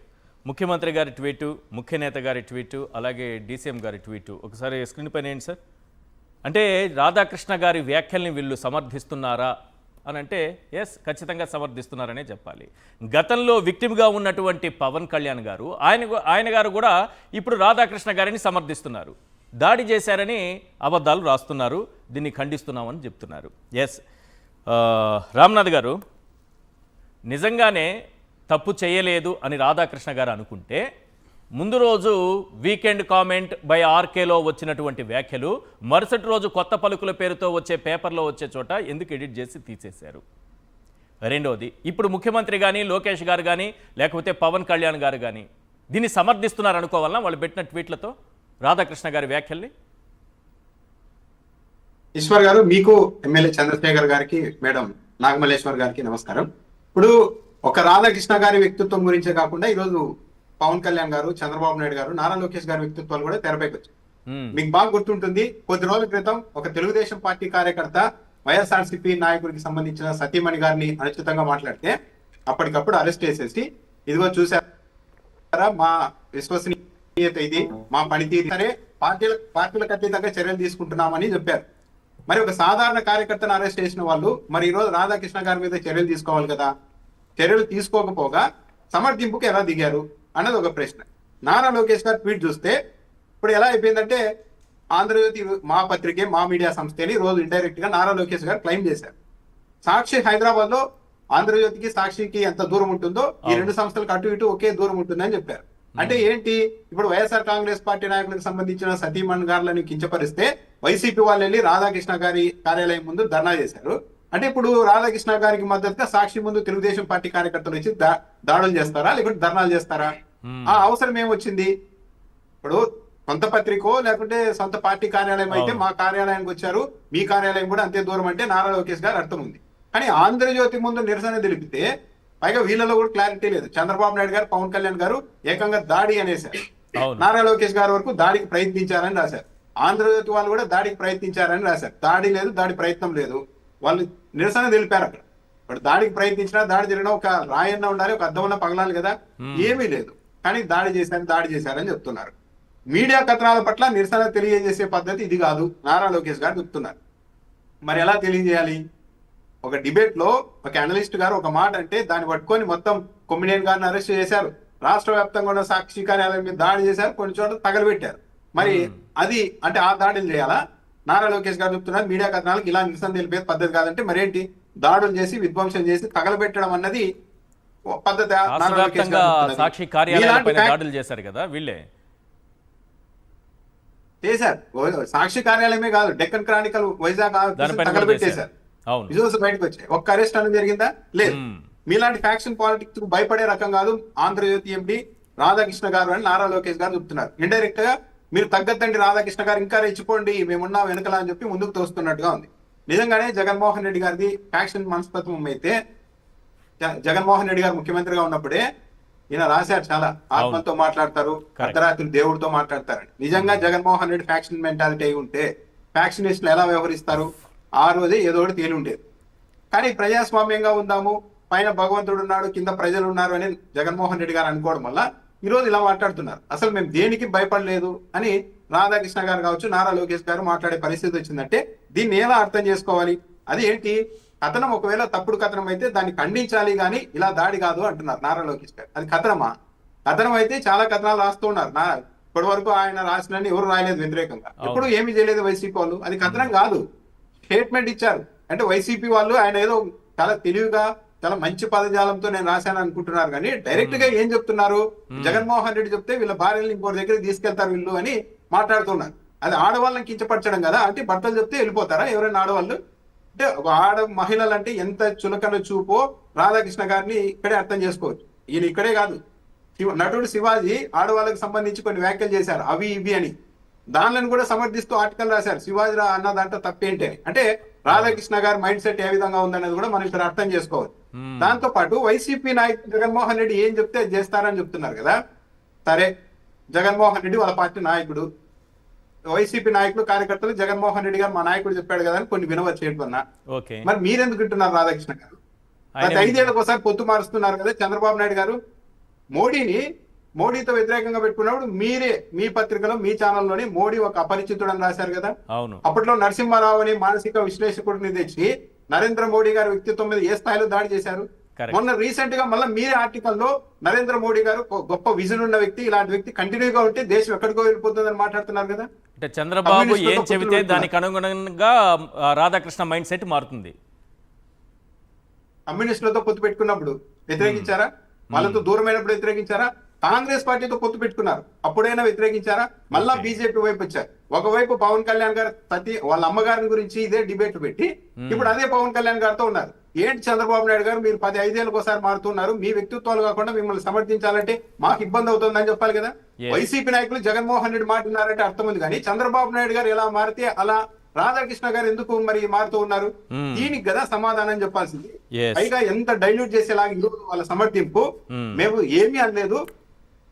ముఖ్యమంత్రి గారి ట్వీటు, ముఖ్య నేత గారి ట్వీటు, అలాగే డీసీఎం గారి ట్వీటు ఒకసారి స్క్రీన్ పైన ఏంటి సార్? అంటే రాధాకృష్ణ గారి వ్యాఖ్యల్ని వీళ్ళు సమర్థిస్తున్నారా అని అంటే ఎస్, ఖచ్చితంగా సమర్థిస్తున్నారనే చెప్పాలి. గతంలో విక్టిమ్గా ఉన్నటువంటి పవన్ కళ్యాణ్ గారు ఆయన గారు కూడా ఇప్పుడు రాధాకృష్ణ గారిని సమర్థిస్తున్నారు. దాడి చేశారని అబద్ధాలు రాస్తున్నారు, దీన్ని ఖండిస్తున్నామని చెప్తున్నారు. ఎస్, రామ్నాథ్ గారు నిజంగానే తప్పు చేయలేదు అని రాధాకృష్ణ గారు అనుకుంటే ముందు రోజు వీకెండ్ కామెంట్ బై ఆర్కేలో వచ్చినటువంటి వ్యాఖ్యలు మరుసటి రోజు కొత్త పలుకుల పేరుతో వచ్చే పేపర్లో వచ్చే చోట ఎందుకు ఎడిట్ చేసి తీసేశారు? రెండవది, ఇప్పుడు ముఖ్యమంత్రి కానీ లోకేష్ గారు కానీ లేకపోతే పవన్ కళ్యాణ్ గారు కానీ దీన్ని సమర్థిస్తున్నారు అనుకోవాలన్నా వాళ్ళు పెట్టిన ట్వీట్లతో రాధాకృష్ణ గారి వ్యాఖ్యల్ని? ఈశ్వర్ గారు, మీకు ఎమ్మెల్యే చంద్రశేఖర్ గారికి, మేడం నాగమల్లేశ్వర్ గారికి నమస్కారం. ఇప్పుడు ఒక రాధాకృష్ణ గారి వ్యక్తిత్వం గురించే కాకుండా ఈరోజు పవన్ కళ్యాణ్ గారు, చంద్రబాబు నాయుడు గారు, నారా లోకేష్ గారి వ్యక్తిత్వాలు కూడా తెరపైకి వచ్చాయి. మీకు బాగా గుర్తుంటుంది, కొద్ది రోజుల క్రితం ఒక తెలుగుదేశం పార్టీ కార్యకర్త వైఎస్ఆర్సీపీ నాయకుడికి సంబంధించిన సతీమణి గారిని అనుచితంగా మాట్లాడితే అప్పటికప్పుడు అరెస్ట్ చేసేసి ఇదిగో చూసారా మా విశ్వసనీయత, ఇది మా పనితీరు, సరే పార్టీలకు అతీతంగా చర్యలు తీసుకుంటున్నామని చెప్పారు. మరి ఒక సాధారణ కార్యకర్తను అరెస్ట్ చేసిన వాళ్ళు మరి ఈ రోజు రాధాకృష్ణ గారి మీద చర్యలు తీసుకోవాలి కదా. చర్యలు తీసుకోకపోగా సమర్థింపుకు ఎలా దిగారు అన్నది ఒక ప్రశ్న. నారా లోకేష్ గారు ట్వీట్ చూస్తే ఇప్పుడు ఎలా అయిపోయిందంటే ఆంధ్రజ్యోతి మా పత్రికే, మా మీడియా సంస్థని రోజు ఇండైరెక్ట్ గా నారా లోకేష్ గారు క్లెయిమ్ చేశారు. సాక్షి హైదరాబాద్ లో ఆంధ్రజ్యోతికి సాక్షికి ఎంత దూరం ఉంటుందో ఈ రెండు సంస్థలకు అటు ఇటు ఒకే దూరం ఉంటుందని చెప్పారు. అంటే ఏంటి, ఇప్పుడు వైఎస్ఆర్ కాంగ్రెస్ పార్టీ నాయకులకు సంబంధించిన సతీమణి గారులను కించపరిస్తే వైసీపీ వాళ్ళు వెళ్ళి రాధాకృష్ణ గారి కార్యాలయం ముందు ధర్నా చేశారు. అంటే ఇప్పుడు రాధాకృష్ణ గారికి మద్దతుగా సాక్షి ముందు తెలుగుదేశం పార్టీ కార్యకర్తలు వచ్చి దాడులు చేస్తారా, లేకుంటే ధర్నాలు చేస్తారా? ఆ అవసరం ఏమొచ్చింది? ఇప్పుడు సొంత పత్రికో లేకుంటే సొంత పార్టీ కార్యాలయం అయితే మా కార్యాలయానికి వచ్చారు, మీ కార్యాలయం కూడా అంతే దూరం అంటే నారా లోకేష్ గారు అర్థం ఉంది. కానీ ఆంధ్రజ్యోతి ముందు నిరసన తెలిపితే పైగా వీళ్ళలో కూడా క్లారిటీ లేదు. చంద్రబాబు నాయుడు గారు, పవన్ కళ్యాణ్ గారు ఏకంగా దాడి అనేసారు. నారా లోకేష్ గారి వరకు దాడికి ప్రయత్నించారని రాశారు. ఆంధ్రజ్యోతి వాళ్ళు కూడా దాడికి ప్రయత్నించారని రాశారు. దాడి లేదు, దాడి ప్రయత్నం లేదు, వాళ్ళు నిరసన తెలిపారు. అక్కడ ఇప్పుడు దాడికి ప్రయత్నించినా, దాడి జరిగినా ఒక రాయన్న ఉండాలి, ఒక అద్దమన్న పగలాలి కదా, ఏమీ లేదు. కానీ దాడి చేశారని చెప్తున్నారు. మీడియా కథనాల పట్ల నిరసన తెలియజేసే పద్ధతి ఇది కాదు నారా లోకేష్ గారు చెప్తున్నారు. మరి ఎలా తెలియజేయాలి? ఒక డిబేట్ లో ఒక అనలిస్ట్ గారు ఒక మాట అంటే దాన్ని పట్టుకొని మొత్తం కొమ్మినేని గారిని అరెస్ట్ చేశారు, రాష్ట్ర వ్యాప్తంగా ఉన్న సాక్షి కార్యాలయం మీద దాడి చేశారు, కొన్ని చోట్ల తగలబెట్టారు. మరి అది అంటే ఆ దాడులు చేయాలా? నారా లోకేష్ గారు చెప్తున్నారు మీడియా కథనాలకు ఇలా నిరసన తెలిపే పద్ధతి కాదంటే మరేంటి, దాడులు చేసి విధ్వంసం చేసి తగలబెట్టడం అన్నది పద్ధతి. సాక్షి కార్యాలయం దాడులు చేశారు కదా వీళ్ళే చేశారు. సాక్షి కార్యాలయమే కాదు, డెక్కన్ క్రానికల్ వైజాగ్ తగలబెట్టేశారు. విజువల్స్ బయటకు వచ్చాయి. ఒక్క అరెస్ట్ అనేది జరిగిందా? లేదు. మీలాంటి ఫ్యాక్షన్ పాలిటిక్స్ కు భయపడే రకం కాదు ఆంధ్రజ్యోతి ఎండి రాధాకృష్ణ గారు అని నారా లోకేష్ గారు చెప్తున్నారు. ఇండైరెక్ట్ గా మీరు తగ్గద్దండి రాధాకృష్ణ గారు, ఇంకా రెచ్చిపోండి, మేమున్నా వెనకలా అని చెప్పి ముందుకు తోస్తున్నట్టుగా ఉంది. నిజంగానే జగన్మోహన్ రెడ్డి గారిది ఫ్యాక్షన్ మనస్తత్వం అయితే జగన్మోహన్ రెడ్డి గారు ముఖ్యమంత్రిగా ఉన్నప్పుడే ఈయన రాశారు, చాలా ఆత్మతో మాట్లాడతారు, అర్ధరాత్రి దేవుడితో మాట్లాడతారని. నిజంగా జగన్మోహన్ రెడ్డి ఫ్యాక్షన్ మెంటాలిటీ అయి ఉంటే ఫ్యాక్షనిస్టులు ఎలా వ్యవహరిస్తారు? ఆ రోజే ఏదో ఒకటి తేలి ఉండేది. కానీ ప్రజాస్వామ్యంగా ఉందాము, పైన భగవంతుడు ఉన్నాడు, కింద ప్రజలు ఉన్నారు అని జగన్మోహన్ రెడ్డి గారు అనుకోవడం వల్ల ఈ రోజు ఇలా మాట్లాడుతున్నారు. అసలు మేము దేనికి భయపడలేదు అని రాధాకృష్ణ గారు కావచ్చు, నారా లోకేష్ గారు మాట్లాడే పరిస్థితి వచ్చిందంటే దీన్ని ఎలా అర్థం చేసుకోవాలి? అది ఏంటి, కథనం ఒకవేళ తప్పుడు కథనం అయితే దాన్ని ఖండించాలి కానీ ఇలా దాడి కాదు అంటున్నారు నారా లోకేష్ గారు. అది కథనమా? కథనం అయితే చాలా కథనాలు రాస్తూ ఉన్నారు. ఇప్పటి వరకు ఆయన రాసినని ఎవరు రాయలేదు వ్యతిరేకంగా, ఎప్పుడు ఏమి చేయలేదు వైసీపీ వాళ్ళు. అది కథనం కాదు, స్టేట్మెంట్ ఇచ్చారు. అంటే వైసీపీ వాళ్ళు ఆయన ఏదో చాలా తెలివిగా చాలా మంచి పదజాలంతో నేను రాశాను అనుకుంటున్నారు. కానీ డైరెక్ట్ గా ఏం చెప్తున్నారు, జగన్మోహన్ రెడ్డి చెప్తే వీళ్ళ భార్యలు ఇంకోటి దగ్గరికి తీసుకెళ్తారు వీళ్ళు అని మాట్లాడుతున్నారు. అది ఆడవాళ్ళని కించపరచడం కదా. అంటే భర్తలు చెప్తే వెళ్ళిపోతారా ఎవరైనా ఆడవాళ్ళు? అంటే ఒక మహిళలు అంటే ఎంత చులకన చూపో రాధాకృష్ణ గారిని ఇక్కడే అర్థం చేసుకోవచ్చు. ఈయన ఇక్కడే కాదు, నటుడు శివాజీ ఆడవాళ్ళకి సంబంధించి కొన్ని వ్యాఖ్యలు చేశారు అవి ఇవి అని, దానిలను కూడా సమర్థిస్తూ ఆర్టికల్ రాశారు. శివాజీ అన్న దాంట్లో తప్పేంటి అని. అంటే రాధాకృష్ణ గారి మైండ్ సెట్ ఏ విధంగా ఉందనేది కూడా మనం ఇక్కడ అర్థం చేసుకోవాలి. దాంతో పాటు వైసీపీ నాయకుడు జగన్మోహన్ రెడ్డి ఏం చెప్తే అది చేస్తారని చెప్తున్నారు కదా. సరే, జగన్మోహన్ రెడ్డి వాళ్ళ పార్టీ నాయకుడు, వైసీపీ నాయకులు కార్యకర్తలు జగన్మోహన్ రెడ్డి గారు మా నాయకుడు చెప్పాడు కదా అని కొన్ని వినవచ్చు ఏంటన్నా. మరి మీరెందుకు వింటున్నారు రాధాకృష్ణ గారు? గత 5 ఏళ్లకు ఒకసారి పొత్తు మారుస్తున్నారు కదా చంద్రబాబు నాయుడు గారు. మోడీతో వ్యతిరేకంగా పెట్టుకున్నప్పుడు మీరే మీ పత్రికలో మీ ఛానల్లోని మోడీ ఒక అపరిచితుడు అని రాశారు కదా. అవును. అప్పట్లో నరసింహారావు అని మానసిక విశ్లేషకుడిని తెచ్చి నరేంద్ర మోడీ గారి వ్యక్తిత్వం మీద ఏ స్థాయిలో దాడి చేశారు. మొన్న రీసెంట్ గా మళ్ళీ మీరే ఆర్టికల్లో నరేంద్ర మోడీ గారు గొప్ప విజన్ ఉన్న వ్యక్తి, ఇలాంటి వ్యక్తి కంటిన్యూగా ఉంటే దేశం ఎక్కడికో వెళ్ళిపోతుందని మాట్లాడుతున్నారు కదా. అంటే చంద్రబాబు ఏం చెబితే దానికి అనుగుణంగా రాధాకృష్ణ మైండ్ సెట్ మారుతుంది. కమ్యూనిస్టులతో పొత్తు పెట్టుకున్నప్పుడు వ్యతిరేకించారా? వాళ్ళతో దూరమైనప్పుడు వ్యతిరేకించారా? కాంగ్రెస్ పార్టీతో పొత్తు పెట్టుకున్నారు, అప్పుడైనా వ్యతిరేకించారా? మళ్ళా బీజేపీ వైపు వచ్చారు. ఒకవైపు పవన్ కళ్యాణ్ గారు వాళ్ళ అమ్మగారి గురించి ఇదే డిబేట్ పెట్టి ఇప్పుడు అదే పవన్ కళ్యాణ్ గారితో ఉన్నారు. ఏంటి చంద్రబాబు నాయుడు గారు మీరు 10-5 ఏళ్ళకి ఒకసారి మారుతున్నారు, మీ వ్యక్తిత్వాలు కాకుండా మిమ్మల్ని సమర్థించాలంటే మాకు ఇబ్బంది అవుతుందని చెప్పాలి కదా. వైసీపీ నాయకులు జగన్మోహన్ రెడ్డి మాట్లాడారంటే అర్థం ఉంది, కానీ చంద్రబాబు నాయుడు గారు ఎలా మారితే అలా రాధాకృష్ణ గారు ఎందుకు మరి మారుతూ ఉన్నారు? దీనికి కదా సమాధానం చెప్పాల్సింది. పైగా ఎంత డైల్యూట్ చేసేలాగా ఈరోజు వాళ్ళ సమర్థింపు. మేము ఏమీ అనలేదు,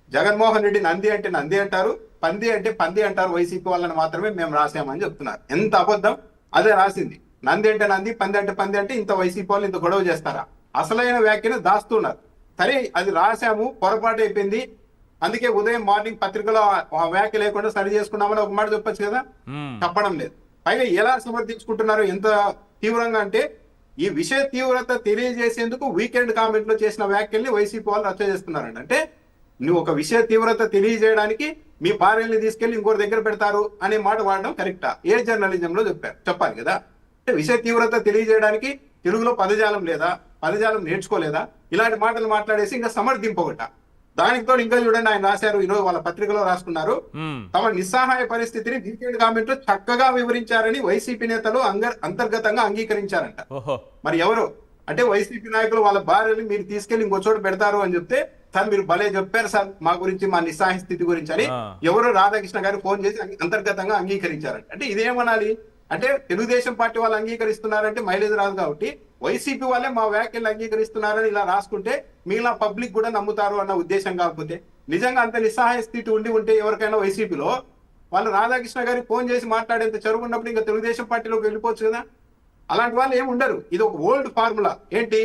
జగన్మోహన్ రెడ్డి నంది అంటే నంది అంటారు, పంది అంటే పంది అంటారు, వైసీపీ వాళ్ళని మాత్రమే మేము రాసామని చెప్తున్నారు. ఎంత అబద్ధం! అదే రాసింది. నంది అంటే నంది, పంది అంటే పంది అంటే ఇంత వైసీపీ వాళ్ళు ఇంత గొడవ చేస్తారా? అసలైన వ్యాఖ్యను దాస్తున్నారు. సరే, అది రాశాము, పొరపాటు అయిపోయింది, అందుకే ఉదయం మార్నింగ్ పత్రికలో ఆ వ్యాఖ్య లేకుండా సరి చేసుకున్నామని ఒక మాట చెప్పొచ్చు కదా. చెప్పడం లేదు. పైగా ఎలా సమర్థించుకుంటున్నారు ఎంత తీవ్రంగా అంటే, ఈ విషయ తీవ్రత తెలియజేసేందుకు వీకెండ్ కామెంట్ లో చేసిన వ్యాఖ్యల్ని వైసీపీ వాళ్ళు రచ్చ చేస్తున్నారంట. అంటే నువ్వు ఒక విషయ తీవ్రత తెలియజేయడానికి మీ భార్యల్ని తీసుకెళ్లి ఇంకోటి దగ్గర పెడతారు అనే మాట వాడడం కరెక్టా? ఏ జర్నలిజంలో చెప్పాలి కదా. అంటే విషయ తీవ్రత తెలియజేయడానికి తెలుగులో పదజాలం లేదా, పదజాలం నేర్చుకోలేదా? ఇలాంటి మాటలు మాట్లాడేసి ఇంకా సమర్థింపగట. దానితో ఇంకా చూడండి, ఆయన రాశారు, ఈరోజు వాళ్ళ పత్రికలో రాసుకున్నారు, తమ నిస్సహాయ పరిస్థితిని వీకెండ్ కామెంట్ లో చక్కగా వివరించారని వైసీపీ నేతలు అంతర్గతంగా అంగీకరించారంట. మరి ఎవరు అంటే వైసీపీ నాయకులు వాళ్ళ భార్యని మీరు తీసుకెళ్లి ఇంకో చోట పెడతారు అని చెప్తే, సార్ మీరు భలే చెప్పారు సార్ మా గురించి, మా నిస్సహాయ స్థితి గురించి అని ఎవరు రాధాకృష్ణ గారు ఫోన్ చేసి అంతర్గతంగా అంగీకరించారంట. అంటే ఇదేమనాలి అంటే, తెలుగుదేశం పార్టీ వాళ్ళు అంగీకరిస్తున్నారంటే మైలేజ్ రాదు కాబట్టి వైసీపీ వాళ్ళే మా వ్యాఖ్యలు అంగీకరిస్తున్నారని ఇలా రాసుకుంటే మిగిలిన పబ్లిక్ కూడా నమ్ముతారు అన్న ఉద్దేశం. కాకపోతే నిజంగా అంత నిస్సహాయ స్థితి ఉంటే ఎవరికైనా వైసీపీలో వాళ్ళు రాధాకృష్ణ గారికి ఫోన్ చేసి మాట్లాడేంత చదువు ఉన్నప్పుడు ఇంకా తెలుగుదేశం పార్టీలోకి వెళ్ళిపోవచ్చు కదా. అలాంటి వాళ్ళు ఏమి ఉండరు. ఇది ఒక ఓల్డ్ ఫార్ములా. ఏంటి,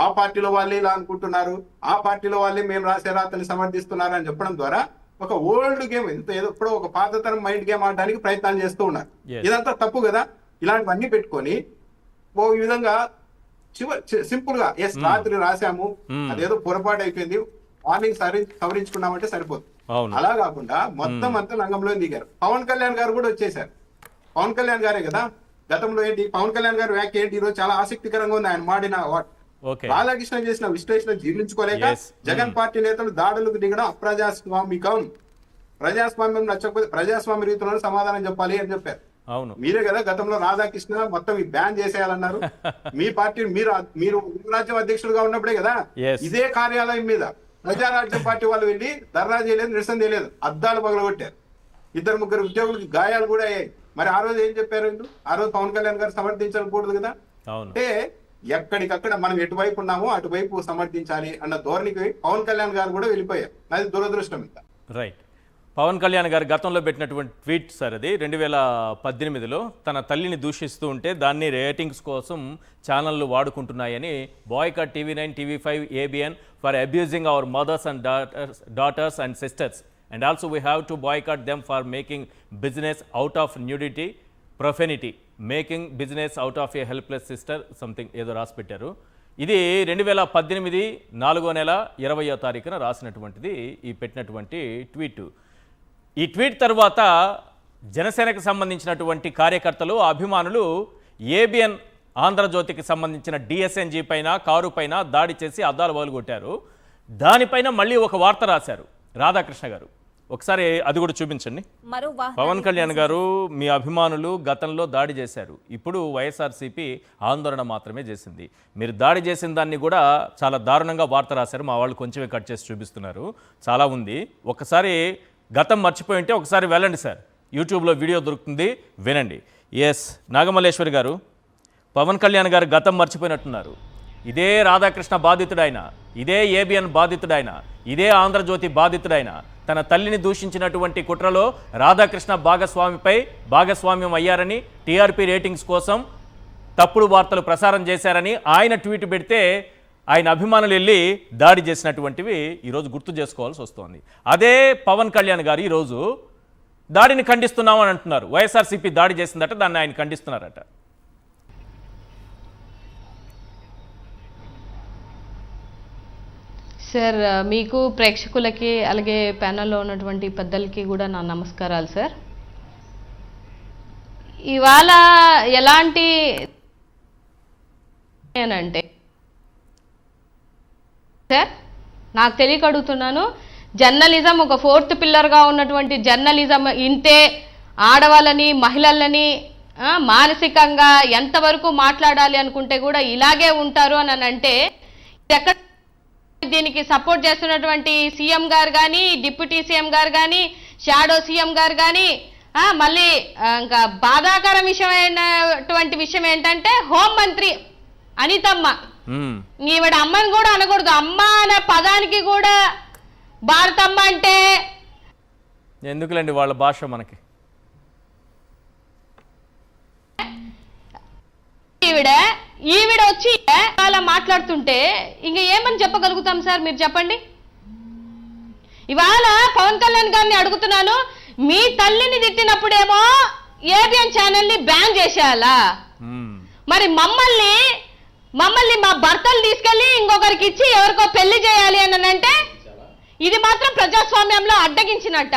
ఆ పార్టీలో వాళ్ళే ఇలా అనుకుంటున్నారు, ఆ పార్టీలో వాళ్ళే మేము రాసే రాతని సమర్థిస్తున్నారు అని చెప్పడం ద్వారా ఒక ఓల్డ్ గేమ్, ఎప్పుడో ఒక పాతతరం మైండ్ గేమ్ ఆడడానికి ప్రయత్నాలు చేస్తూ ఉన్నారు. ఇదంతా తప్పు కదా. ఇలాంటివన్నీ పెట్టుకొని ఓ ఈ విధంగా సింపుల్ గా రాత్రి రాశాము, అదేదో పొరపాటు అయిపోయింది, మార్నింగ్ సవరించుకున్నామంటే సరిపోతుంది. అలా కాకుండా మొత్తం అంతా రంగంలో దిగారు. పవన్ కళ్యాణ్ గారు కూడా వచ్చేసారు. పవన్ కళ్యాణ్ గారే కదా గతంలో ఏంటి, పవన్ కళ్యాణ్ గారు వ్యాఖ్య ఏంటి ఈరోజు చాలా ఆసక్తికరంగా ఉంది. ఆయన మాడిన రాధాకృష్ణ చేసిన విశ్లేషణ జీర్ణించుకోలేక జగన్ పార్టీ నేతలు దాడులకు దిగడం అప్రజాస్వామికం, ప్రజాస్వామ్యం నచ్చకపోతే ప్రజాస్వామ్య రీతిలో సమాధానం చెప్పాలి అని చెప్పారు. అవును, మీరే కదా గతంలో రాధాకృష్ణ మొత్తం బ్యాన్ చేసేయాలన్నారు. మీ పార్టీ మీరు రాజ్యం అధ్యక్షులుగా ఉన్నప్పుడే కదా ఇదే కార్యాలయం మీద ప్రజారాజ్యం పార్టీ వాళ్ళు వెళ్ళి ధర్నా చేయలేదు, నిరసన చేయలేదు, అద్దాలు పగలగొట్టారు. 2-3 ఉద్యోగులకి గాయాలు కూడా అయ్యాయి. మరి ఆ రోజు ఏం చెప్పారు? ఆ రోజు పవన్ కళ్యాణ్ గారు సమర్థించకూడదు కదా. అంటే ఎక్కడికక్కడ మనం ఎటువైపు ఉన్నామో అటువైపు సమర్థించాలి అన్న ధోరణికి పవన్ కళ్యాణ్ గారు కూడా వెళ్ళిపోయారు. అది దురదృష్టం. ఇంత రైట్. పవన్ కళ్యాణ్ గారు గతంలో పెట్టినటువంటి ట్వీట్ సార్ అది 2018లో తన తల్లిని దూషిస్తూ ఉంటే దాన్ని రేటింగ్స్ కోసం ఛానళ్లు వాడుకుంటున్నాయని boycott TV9, TV5, ABN for abusing our mothers and daughters and sisters and also we have to boycott them for making business out of nudity, profanity, making business out of a helpless sister something ఏదో రాసి పెట్టారు. ఇది 2018 4వ నెల 20వ తారీఖున రాసినటువంటిది ఈ పెట్టినటువంటి ట్వీట్. ఈ ట్వీట్ తర్వాత జనసేనకు సంబంధించినటువంటి కార్యకర్తలు, అభిమానులు ABN ఆంధ్రజ్యోతికి సంబంధించిన DSNG పైన, కారు పైన దాడి చేసి అద్దాలు పగలగొట్టారు. దానిపైన మళ్ళీ ఒక వార్త రాశారు రాధాకృష్ణ గారు. ఒకసారి అది కూడా చూపించండి. పవన్ కళ్యాణ్ గారు, మీ అభిమానులు గతంలో దాడి చేశారు, ఇప్పుడు వైఎస్ఆర్సీపీ ఆందోళన మాత్రమే చేసింది. మీరు దాడి చేసిన దాన్ని కూడా చాలా దారుణంగా వార్త రాశారు. మా వాళ్ళు కొంచెమే కట్ చేసి చూపిస్తున్నారు, చాలా ఉంది. ఒకసారి గతం మర్చిపోయి ఉంటే ఒకసారి వెళ్ళండి సార్, యూట్యూబ్లో వీడియో దొరుకుతుంది, వినండి. ఎస్ నాగమల్లేశ్వరి గారు, పవన్ కళ్యాణ్ గారు గతం మర్చిపోయినట్టున్నారు. ఇదే రాధాకృష్ణ బాధితుడైన, ఇదే ఏబిఎన్ బాధితుడైన, ఇదే ఆంధ్రజ్యోతి బాధితుడైన తన తల్లిని దూషించినటువంటి కుట్రలో రాధాకృష్ణ భాగస్వామ్యం అయ్యారని, టీఆర్పీ రేటింగ్స్ కోసం తప్పుడు వార్తలు ప్రసారం చేశారని ఆయన ట్వీట్ పెడితే ఆయన అభిమానులు వెళ్ళి దాడి చేసినటువంటివి ఈరోజు గుర్తు చేసుకోవాల్సి వస్తోంది. అదే పవన్ కళ్యాణ్ గారు ఈరోజు దాడిని ఖండిస్తున్నామని అంటున్నారు. వైఎస్ఆర్సీపీ దాడి చేసిందట, దాన్ని ఆయన ఖండిస్తున్నారట. సార్, మీకు ప్రేక్షకులకి అలాగే ప్యానెల్లో ఉన్నటువంటి పెద్దలకి కూడా నా నమస్కారాలు సార్. ఇవాళ ఎలాంటి అంటే సార్ నాకు తెలియక అడుగుతున్నాను, జర్నలిజం ఒక ఫోర్త్ పిల్లర్గా ఉన్నటువంటి జర్నలిజం ఇంతే ఆడవాళ్ళని మహిళలని మానసికంగా ఎంతవరకు మాట్లాడాలి అనుకుంటే కూడా ఇలాగే ఉంటారు అని అంటే ఎక్కడ దీనికి సపోర్ట్ చేస్తున్నటువంటి సీఎం గారు కానీ, డిప్యూటీ సీఎం గారు కానీ, షాడో సీఎం గారు కానీ, మళ్ళీ ఇంకా బాధాకర విషయమైనటువంటి విషయం ఏంటంటే హోంమంత్రి అనితమ్మ, ఈవిడ అమ్మని కూడా అనకూడదు, అమ్మ అనే పదానికి కూడా భారతమ్మ అంటే ఎందుకులేండి వాళ్ళ భాష మనకి. ఈవిడ వచ్చి అలా మాట్లాడుతుంటే ఇంక ఏమని చెప్పగలుగుతాం సార్, మీరు చెప్పండి. ఇవాళ పవన్ కళ్యాణ్ గారిని అడుగుతున్నాను, మీ తల్లిని తిట్టినప్పుడేమో ఏబిఎన్ ఛానల్ ని బ్యాన్ చేసేయాలా, మరి మమ్మల్ని మా భర్తలు తీసుకెళ్లి ఇంకొకరికి ఇచ్చి ఎవరికో పెళ్లి చేయాలి అని అంటే ఇది మాత్రం ప్రజాస్వామ్యంలో అడ్డగించినట్ట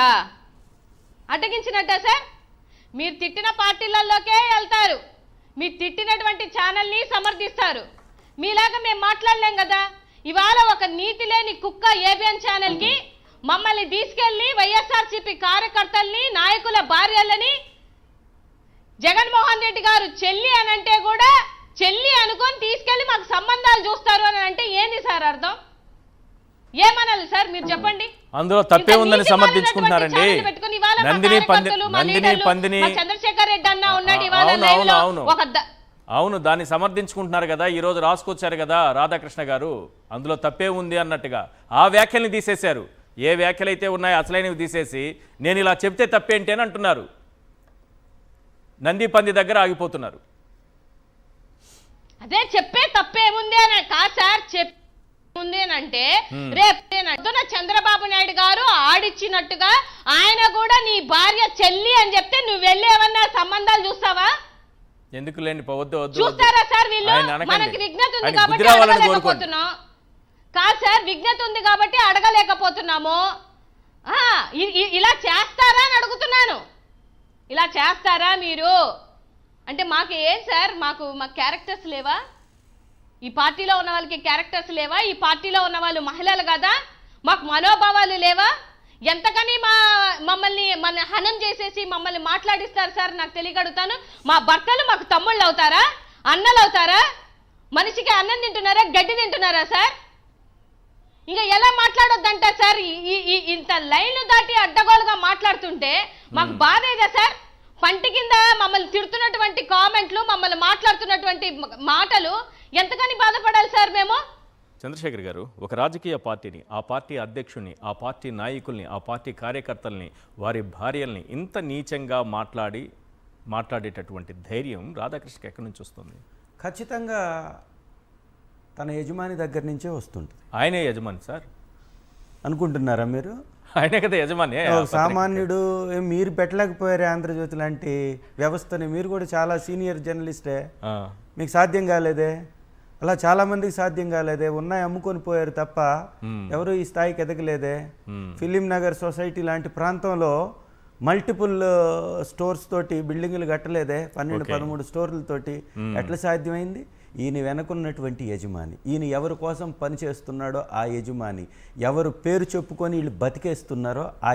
సార్. మీరు తిట్టిన పార్టీలలోకే వెళ్తారు, మీరు తిట్టినటువంటి ఛానల్ని సమర్థిస్తారు. మీలాగా మేము మాట్లాడలేం కదా. ఇవాళ ఒక నీతి లేని కుక్క ఏబిఎన్ ఛానల్కి మమ్మల్ని తీసుకెళ్లి వైఎస్ఆర్సీపీ కార్యకర్తల్ని, నాయకుల భార్యలని, జగన్మోహన్ రెడ్డి గారు చెల్లి అనంటే కూడా చెల్లి అనుకొని తీసుకెళ్లి మాకు సంబంధాలు చూస్తారు అని అంటే ఏంది సార్ అర్థం? ఏమనాలి సార్, మీరు చెప్పండి. అందులో తప్పే ఉందని సమర్థించుకుంటున్నారండి. చంద్రశేఖర్ రెడ్డి అన్న ఉన్నాడు, అవును, దాన్ని సమర్థించుకుంటున్నారు కదా. ఈ రోజు రాసుకొచ్చారు కదా రాధాకృష్ణ గారు, అందులో తప్పే ఉంది అన్నట్టుగా ఆ వ్యాఖ్యల్ని తీసేశారు. ఏ వ్యాఖ్యలైతే ఉన్నాయో అసలైనవి తీసేసి నేను ఇలా చెప్తే తప్పేంటి అని అంటున్నారు. నంది పంది దగ్గర ఆగిపోతున్నారు. అదే చెప్పే తప్పేముంది అని కాదు సార్, ఉంది అని అంటే రేపు చంద్రబాబు నాయుడు గారు ఆడిచ్చినట్టుగా ఆయన కూడా నీ భార్య చెల్లి అని చెప్తే నువ్వు వెళ్ళి ఏమన్నా సంబంధాలు చూస్తావా? ఎందుకు లేండి, చూస్తారా సార్ వీళ్ళు? మనకి విజ్ఞత ఉంది కాబట్టి అడగలేకపోతున్నాం. కాదు సార్, విజ్ఞత ఉంది కాబట్టి అడగలేకపోతున్నాము. ఇలా చేస్తారా అని అడుగుతున్నాను. ఇలా చేస్తారా మీరు అంటే మాకు ఏం సార్, మాకు క్యారెక్టర్స్ లేవా? ఈ పార్టీలో ఉన్న వాళ్ళకి క్యారెక్టర్స్ లేవా? ఈ పార్టీలో ఉన్న వాళ్ళు మహిళలు కదా, మాకు మనోభావాలు లేవా? ఎంతకని మమ్మల్ని హనం చేసేసి మమ్మల్ని మాట్లాడిస్తారు సార్? నాకు తెలియగడుగుతాను. మా భర్తలు మాకు తమ్ముళ్ళు అవుతారా, అన్నలు అవుతారా? మనిషికి అన్నం తింటున్నారా, గడ్డి తింటున్నారా సార్? ఇంకా ఎలా మాట్లాడొద్దంట సార్? ఇంత లైన్లు దాటి అడ్డగోలుగా మాట్లాడుతుంటే మాకు బాధేదా సార్? పంటి కింద మమ్మల్ని తిడుతున్నటువంటి కామెంట్లు, మమ్మల్ని మాట్లాడుతున్నటువంటి మాటలు ఎంతకని బాధపడాలి సార్ మేము? చంద్రశేఖర్ గారు, ఒక రాజకీయ పార్టీని, ఆ పార్టీ అధ్యక్షుడిని, ఆ పార్టీ నాయకుల్ని, ఆ పార్టీ కార్యకర్తల్ని, వారి భార్యల్ని ఇంత నీచంగా మాట్లాడేటటువంటి ధైర్యం రాధాకృష్ణకి ఎక్కడి నుంచి వస్తుంది? ఖచ్చితంగా తన యజమాని దగ్గర నుంచే వస్తుంటుంది. ఆయనే యజమాని సార్ అనుకుంటున్నారా మీరు? ఆయనే కదా యజమాని. సామాన్యుడు మీరు పెట్టలేకపోయారు ఆంధ్రజ్యోతి లాంటి వ్యవస్థని. మీరు కూడా చాలా సీనియర్ జర్నలిస్టే, మీకు సాధ్యం కాలేదే. అలా చాలామందికి సాధ్యం కాలేదే. ఉన్నాయి అమ్ముకొని పోయారు తప్ప ఎవరు ఈ స్థాయికి ఎదగలేదే. ఫిలిం నగర్ సొసైటీ లాంటి ప్రాంతంలో మల్టిపుల్ స్టోర్స్ తోటి బిల్డింగులు కట్టలేదే, 12-13 స్టోర్లతోటి. ఎట్లా సాధ్యమైంది? ఈయన వెనకున్నటువంటి యజమాని, ఈయన ఎవరి కోసం పనిచేస్తున్నాడో ఆ యజమాని, ఎవరు పేరు చెప్పుకొని వీళ్ళు బతికేస్తున్నారో ఆ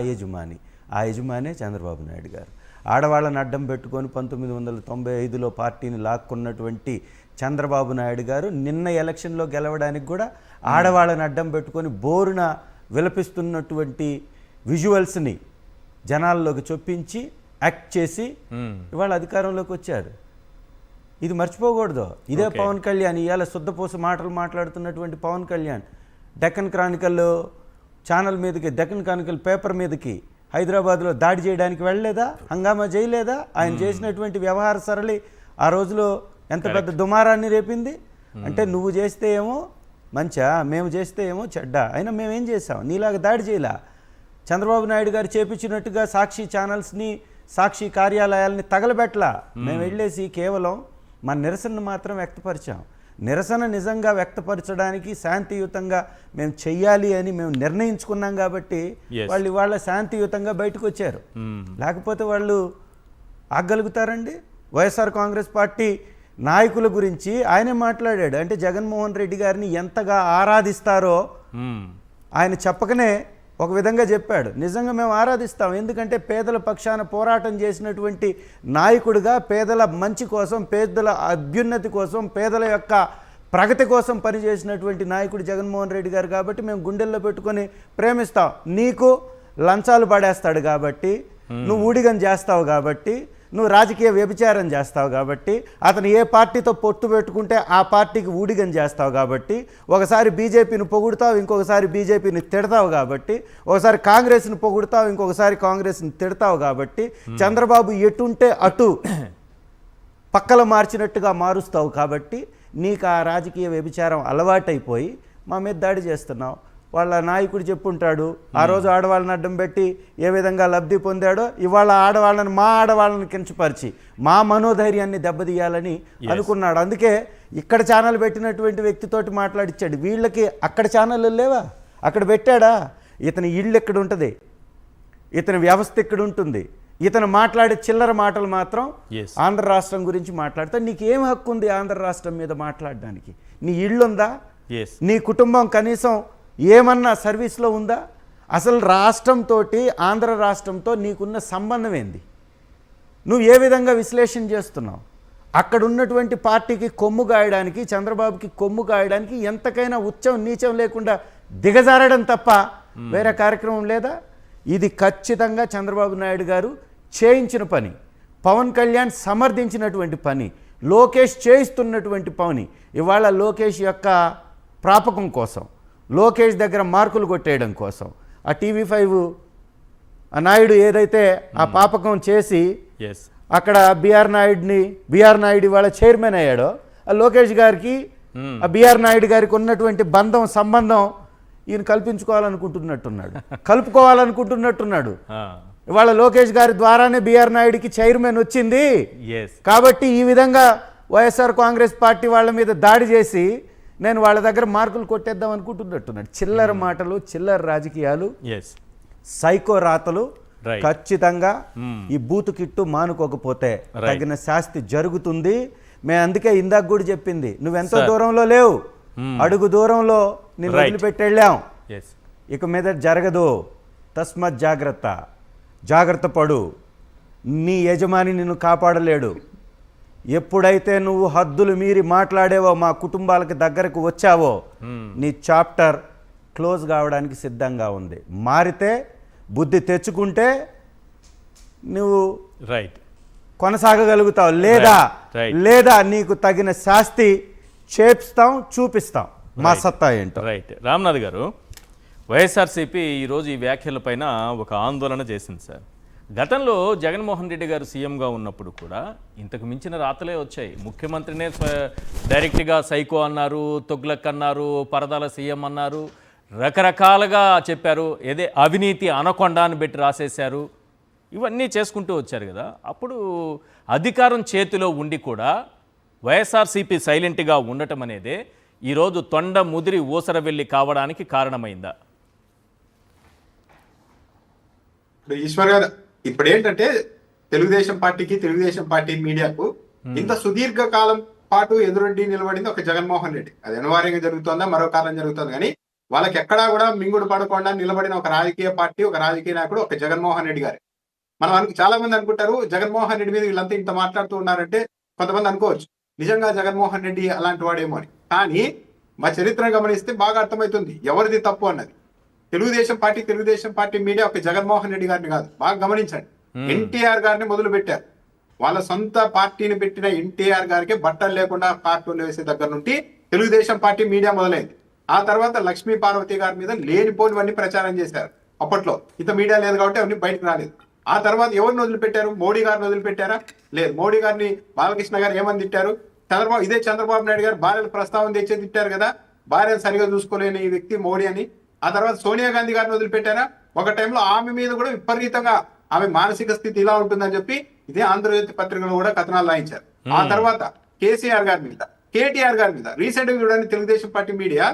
యజమానే చంద్రబాబు నాయుడు గారు. ఆడవాళ్ళని అడ్డం పెట్టుకొని 1995లో పార్టీని లాక్కున్నటువంటి చంద్రబాబు నాయుడు గారు నిన్న ఎలక్షన్లో గెలవడానికి కూడా ఆడవాళ్ళని అడ్డం పెట్టుకొని బోరున విలపిస్తున్నటువంటి విజువల్స్ని జనాల్లోకి చొప్పించి యాక్ట్ చేసి ఇవాళ అధికారంలోకి వచ్చారు. ఇది మర్చిపోకూడదు. ఇదే పవన్ కళ్యాణ్ ఇవాళ శుద్ధపూస మాటలు మాట్లాడుతున్నటువంటి పవన్ కళ్యాణ్ డెక్కన్ క్రానికల్ ఛానల్ మీదకి, డెక్కన్ క్రానికల్ పేపర్ మీదకి హైదరాబాద్లో దాడి చేయడానికి వెళ్ళలేదా, హంగామా చేయలేదా? ఆయన చేసినటువంటి వ్యవహార సరళి ఆ రోజులో ఎంత పెద్ద దుమారాన్ని రేపింది. అంటే నువ్వు చేస్తే ఏమో మంచా, మేము చేస్తే ఏమో చెడ్డ. అయినా మేమేం చేసాం? నీలాగా దాడి చేయలే. చంద్రబాబు నాయుడు గారు చేపించినట్టుగా సాక్షి ఛానల్స్ని, సాక్షి కార్యాలయాలని తగలబెట్టలా. మేము వెళ్ళేసి కేవలం మన నిరసనను మాత్రం వ్యక్తపరిచాం. నిరసన నిజంగా వ్యక్తపరచడానికి శాంతియుతంగా మేము చెయ్యాలి అని మేము నిర్ణయించుకున్నాం కాబట్టి వాళ్ళు ఇవాళ శాంతియుతంగా బయటకు వచ్చారు. లేకపోతే వాళ్ళు ఆగలుగుతారండి? వైఎస్ఆర్ కాంగ్రెస్ పార్టీ నాయకుల గురించి ఆయనే మాట్లాడాడు. అంటే జగన్మోహన్ రెడ్డి గారిని ఎంతగా ఆరాధిస్తారో ఆయన చెప్పకనే ఒక విధంగా చెప్పాడు. నిజంగా మేము ఆరాధిస్తాం. ఎందుకంటే పేదల పక్షాన పోరాటం చేసినటువంటి నాయకుడిగా, పేదల మంచి కోసం, పేదల అభ్యున్నతి కోసం, పేదల యొక్క ప్రగతి కోసం పనిచేసినటువంటి నాయకుడు జగన్మోహన్ రెడ్డి గారు కాబట్టి మేము గుండెల్లో పెట్టుకొని ప్రేమిస్తాం. నీకు లంచాలు పడేస్తాడు కాబట్టి, నువ్వు ఊడిగం చేస్తావు కాబట్టి, నువ్వు రాజకీయ వ్యభిచారం చేస్తావు కాబట్టి, అతను ఏ పార్టీతో పొత్తు పెట్టుకుంటే ఆ పార్టీకి ఊడిగం చేస్తావు కాబట్టి, ఒకసారి బీజేపీని పొగుడుతావు, ఇంకొకసారి బీజేపీని తిడతావు కాబట్టి, ఒకసారి కాంగ్రెస్ని పొగుడుతావు, ఇంకొకసారి కాంగ్రెస్ని తిడతావు కాబట్టి, చంద్రబాబు ఎటుంటే అటు పక్కల మార్చినట్టుగా మారుస్తావు కాబట్టి నీకు ఆ రాజకీయ వ్యభిచారం అలవాటైపోయి మా మీద దాడి చేస్తున్నావు. వాళ్ళ నాయకుడు చెప్పుంటాడు ఆ రోజు ఆడవాళ్ళని అడ్డం పెట్టి ఏ విధంగా లబ్ధి పొందాడో, ఇవాళ ఆడవాళ్ళని, మా ఆడవాళ్ళని కించపరిచి మా మనోధైర్యాన్ని దెబ్బతీయాలని అనుకున్నాడు. అందుకే ఇక్కడ ఛానల్ పెట్టినటువంటి వ్యక్తితోటి మాట్లాడిచ్చాడు. వీళ్ళకి అక్కడ ఛానళ్ళు లేవా? అక్కడ పెట్టాడా? ఇతని ఇళ్ళు ఎక్కడ ఉంటుంది, ఇతని వ్యవస్థ ఎక్కడ ఉంటుంది, ఇతను మాట్లాడే చిల్లర మాటలు మాత్రం ఆంధ్ర రాష్ట్రం గురించి మాట్లాడతా. నీకేం హక్కు ఉంది ఆంధ్ర రాష్ట్రం మీద మాట్లాడడానికి? నీ ఇళ్ళుందా? నీ కుటుంబం కనీసం ఏమన్నా సర్వీస్లో ఉందా? అసలు రాష్ట్రంతో, ఆంధ్ర రాష్ట్రంతో నీకున్న సంబంధం ఏంది? నువ్వు ఏ విధంగా విశ్లేషణ చేస్తున్నావు? అక్కడ ఉన్నటువంటి పార్టీకి కొమ్ము గాయడానికి, చంద్రబాబుకి కొమ్ము గాయడానికి ఎంతకైనా ఉచ్చం నీచం లేకుండా దిగజారడం తప్ప వేరే కార్యక్రమం లేదా? ఇది ఖచ్చితంగా చంద్రబాబు నాయుడు గారు చేయించిన పని, పవన్ కళ్యాణ్ సమర్థించినటువంటి పని, లోకేష్ చేయిస్తున్నటువంటి పని. ఇవాళ లోకేష్ యొక్క ప్రాపకం కోసం, లోకేష్ దగ్గర మార్కులు కొట్టేయడం కోసం ఆ TV5 ఆ నాయుడు ఏదైతే ఆ పాపకం చేసి అక్కడ బిఆర్ నాయుడు ఇవాళ చైర్మన్ అయ్యాడో, ఆ లోకేష్ గారికి ఆ బిఆర్ నాయుడు గారికి ఉన్నటువంటి సంబంధం ఈయన కలుపుకోవాలనుకుంటున్నట్టున్నాడు. ఇవాళ లోకేష్ గారి ద్వారానే బిఆర్ నాయుడికి చైర్మన్ వచ్చింది కాబట్టి ఈ విధంగా వైఎస్ఆర్ కాంగ్రెస్ పార్టీ వాళ్ళ మీద దాడి చేసి నేను వాళ్ళ దగ్గర మార్కులు కొట్టేద్దాం అనుకుంటున్నట్టున్నాడు. చిల్లర మాటలు, చిల్లర రాజకీయాలు, సైకో రాతలు. ఖచ్చితంగా ఈ బూతు కిట్టు మానుకోకపోతే తగిన శాస్తి జరుగుతుంది. మేము అందుకే ఇందాక కూడా చెప్పింది, నువ్వెంతో దూరంలో లేవు, అడుగు దూరంలో నేను వదిలిపెట్టి వెళ్ళాం. ఇక మీద జరగదు. తస్మత్ జాగ్రత్త పడు. నీ యజమాని నిన్ను కాపాడలేడు. ఎప్పుడైతే నువ్వు హద్దులు మీరి మాట్లాడేవో, మా కుటుంబాలకు దగ్గరకు వచ్చావో, నీ చాప్టర్ క్లోజ్ కావడానికి సిద్ధంగా ఉంది. మారితే, బుద్ధి తెచ్చుకుంటే నువ్వు కొనసాగగలుగుతావు. లేదా నీకు తగిన శాస్తి చూపిస్తాం మా సత్తా ఏంటో. రామ్నాథ్ గారు, వైఎస్ఆర్సీపీ ఈరోజు ఈ వ్యాఖ్యలపైన ఒక ఆందోళన చేసింది సార్. గతంలో జగన్మోహన్ రెడ్డి గారు సీఎంగా ఉన్నప్పుడు కూడా ఇంతకు మించిన రాతలే వచ్చాయి. ముఖ్యమంత్రినే డైరెక్ట్గా సైకో అన్నారు, తొగ్లక్ అన్నారు, పరదాల సీఎం అన్నారు, రకరకాలుగా చెప్పారు. అవినీతి అనకొండ అని పెట్టి రాసేశారు. ఇవన్నీ చేసుకుంటూ వచ్చారు కదా. అప్పుడు అధికారం చేతిలో ఉండి కూడా వైఎస్ఆర్సీపీ సైలెంట్గా ఉండటం అనేదే ఈరోజు తొండ ముదిరి ఊసరవెల్లి కావడానికి కారణమైందా? ఈశ్వర్ గారు, ఇప్పుడు ఏంటంటే తెలుగుదేశం పార్టీ మీడియాకు ఇంత సుదీర్ఘ కాలం పాటు ఎదురొడ్డి నిలబడింది ఒక జగన్మోహన్ రెడ్డి. అది అనివార్యంగా జరుగుతుందా, మరో కారణం జరుగుతుంది, కానీ వాళ్ళకి ఎక్కడా కూడా మింగుడు పడకుండా నిలబడిన ఒక రాజకీయ పార్టీ, ఒక రాజకీయ నాయకుడు ఒక జగన్మోహన్ రెడ్డి గారు. చాలా మంది అనుకుంటారు జగన్మోహన్ రెడ్డి మీద వీళ్ళంతా ఇంత మాట్లాడుతూ ఉన్నారంటే కొంతమంది అనుకోవచ్చు నిజంగా జగన్మోహన్ రెడ్డి అలాంటి వాడేమో అని. కానీ మా చరిత్రను గమనిస్తే బాగా అర్థమవుతుంది ఎవరిది తప్పు అన్నది. తెలుగుదేశం పార్టీ మీడియా ఒక జగన్మోహన్ రెడ్డి గారిని కాదు, బాగా గమనించండి. ఎన్టీఆర్ గారిని మొదలు పెట్టారు. వాళ్ళ సొంత పార్టీని పెట్టిన ఎన్టీఆర్ గారికి బట్టలు లేకుండా కార్టూన్లు వేసే దగ్గర నుండి తెలుగుదేశం పార్టీ మీడియా మొదలైంది. ఆ తర్వాత లక్ష్మీ పార్వతి గారి మీద లేనిపోనివన్నీ ప్రచారం చేశారు. అప్పట్లో ఇంత మీడియా లేదు కాబట్టి అవన్నీ బయటకు రాలేదు. ఆ తర్వాత ఎవరిని వదిలిపెట్టారు? మోడీ గారిని వదిలిపెట్టారా? లేదు. మోడీ గారిని బాలకృష్ణ గారు ఏమని తిట్టారు? చంద్రబాబు నాయుడు గారు భార్యల ప్రస్తావన తెచ్చే తిట్టారు కదా, భార్యను సరిగా చూసుకోలేని ఈ వ్యక్తి మోడీ అని. ఆ తర్వాత సోనియా గాంధీ గారిని వదిలిపెట్టారా? ఒక టైంలో ఆమె మీద కూడా విపరీతంగా ఆమె మానసిక స్థితి ఇలా ఉంటుందని చెప్పి ఇదే ఆంధ్రజ్యోతి పత్రికలు కూడా కథనాలు రాయించారు. ఆ తర్వాత కేసీఆర్ గారి మీద, కేటీఆర్ గారి మీద రీసెంట్ గా చూడండి, తెలుగుదేశం పార్టీ మీడియా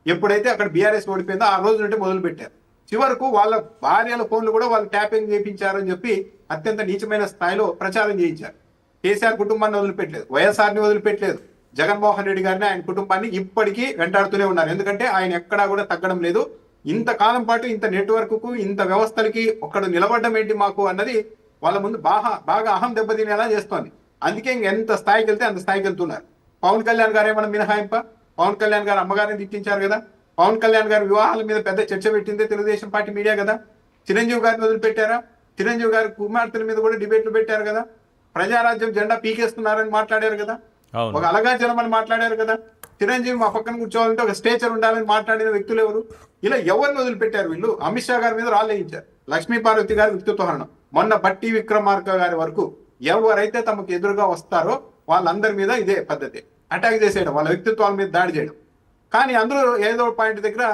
ఎప్పుడైతే అక్కడ బీఆర్ఎస్ ఓడిపోయిందో ఆ రోజు నుండి మొదలు పెట్టారు. చివరకు వాళ్ళ భార్యల ఫోన్లు కూడా వాళ్ళు ట్యాపింగ్ చేయించారని చెప్పి అత్యంత నీచమైన స్థాయిలో ప్రచారం చేయించారు. కేసీఆర్ కుటుంబాన్ని వదిలిపెట్టలేదు, వైఎస్ఆర్ని వదిలిపెట్టలేదు, జగన్మోహన్ రెడ్డి గారిని ఆయన కుటుంబాన్ని ఇప్పటికీ వెంటాడుతూనే ఉన్నారు. ఎందుకంటే ఆయన ఎక్కడా కూడా తగ్గడం లేదు. ఇంతకాలం పాటు ఇంత నెట్వర్క్ కు ఇంత వ్యవస్థలకి ఒక్కడు నిలబడ్డం ఏంటి మాకు అన్నది వాళ్ళ ముందు బాగా అహం దెబ్బతినేలా చేస్తోంది. అందుకే ఎంత స్థాయికి వెళ్తే అంత స్థాయికి వెళ్తున్నారు. పవన్ కళ్యాణ్ గారు ఏమన్నా మినహాయింప? పవన్ కళ్యాణ్ గారు అమ్మగారిని తిట్టించారు కదా, పవన్ కళ్యాణ్ గారి వివాహాల మీద పెద్ద చర్చ పెట్టిందే తెలుగుదేశం పార్టీ మీడియా కదా. చిరంజీవి గారిని వదిలిపెట్టారా? చిరంజీవి గారి కుమార్తెల మీద కూడా డిబేట్లు పెట్టారు కదా. ప్రజారాజ్యం జెండా పీకేస్తున్నారని మాట్లాడారు కదా, ఒక అలగాచలం అని మాట్లాడారు కదా. చిరంజీవి మా పక్కన కూర్చోవాలంటే ఒక స్టేచర్ ఉండాలని మాట్లాడిన వ్యక్తులు ఎవరు? ఇలా ఎవరిని వదిలిపెట్టారు వీళ్ళు? అమిత్ షా గారి మీద రాళ్ళేయించారు, లక్ష్మీ పార్వతి గారి వ్యక్తిత్వ హరణం, మొన్న బట్టి విక్రమార్క గారి వరకు ఎవరైతే తమకు ఎదురుగా వస్తారో వాళ్ళందరి మీద ఇదే పద్ధతి, అటాక్ చేసేయడం, వాళ్ళ వ్యక్తిత్వాల మీద దాడి చేయడం. కానీ అందరూ ఏదో పాయింట్ దగ్గర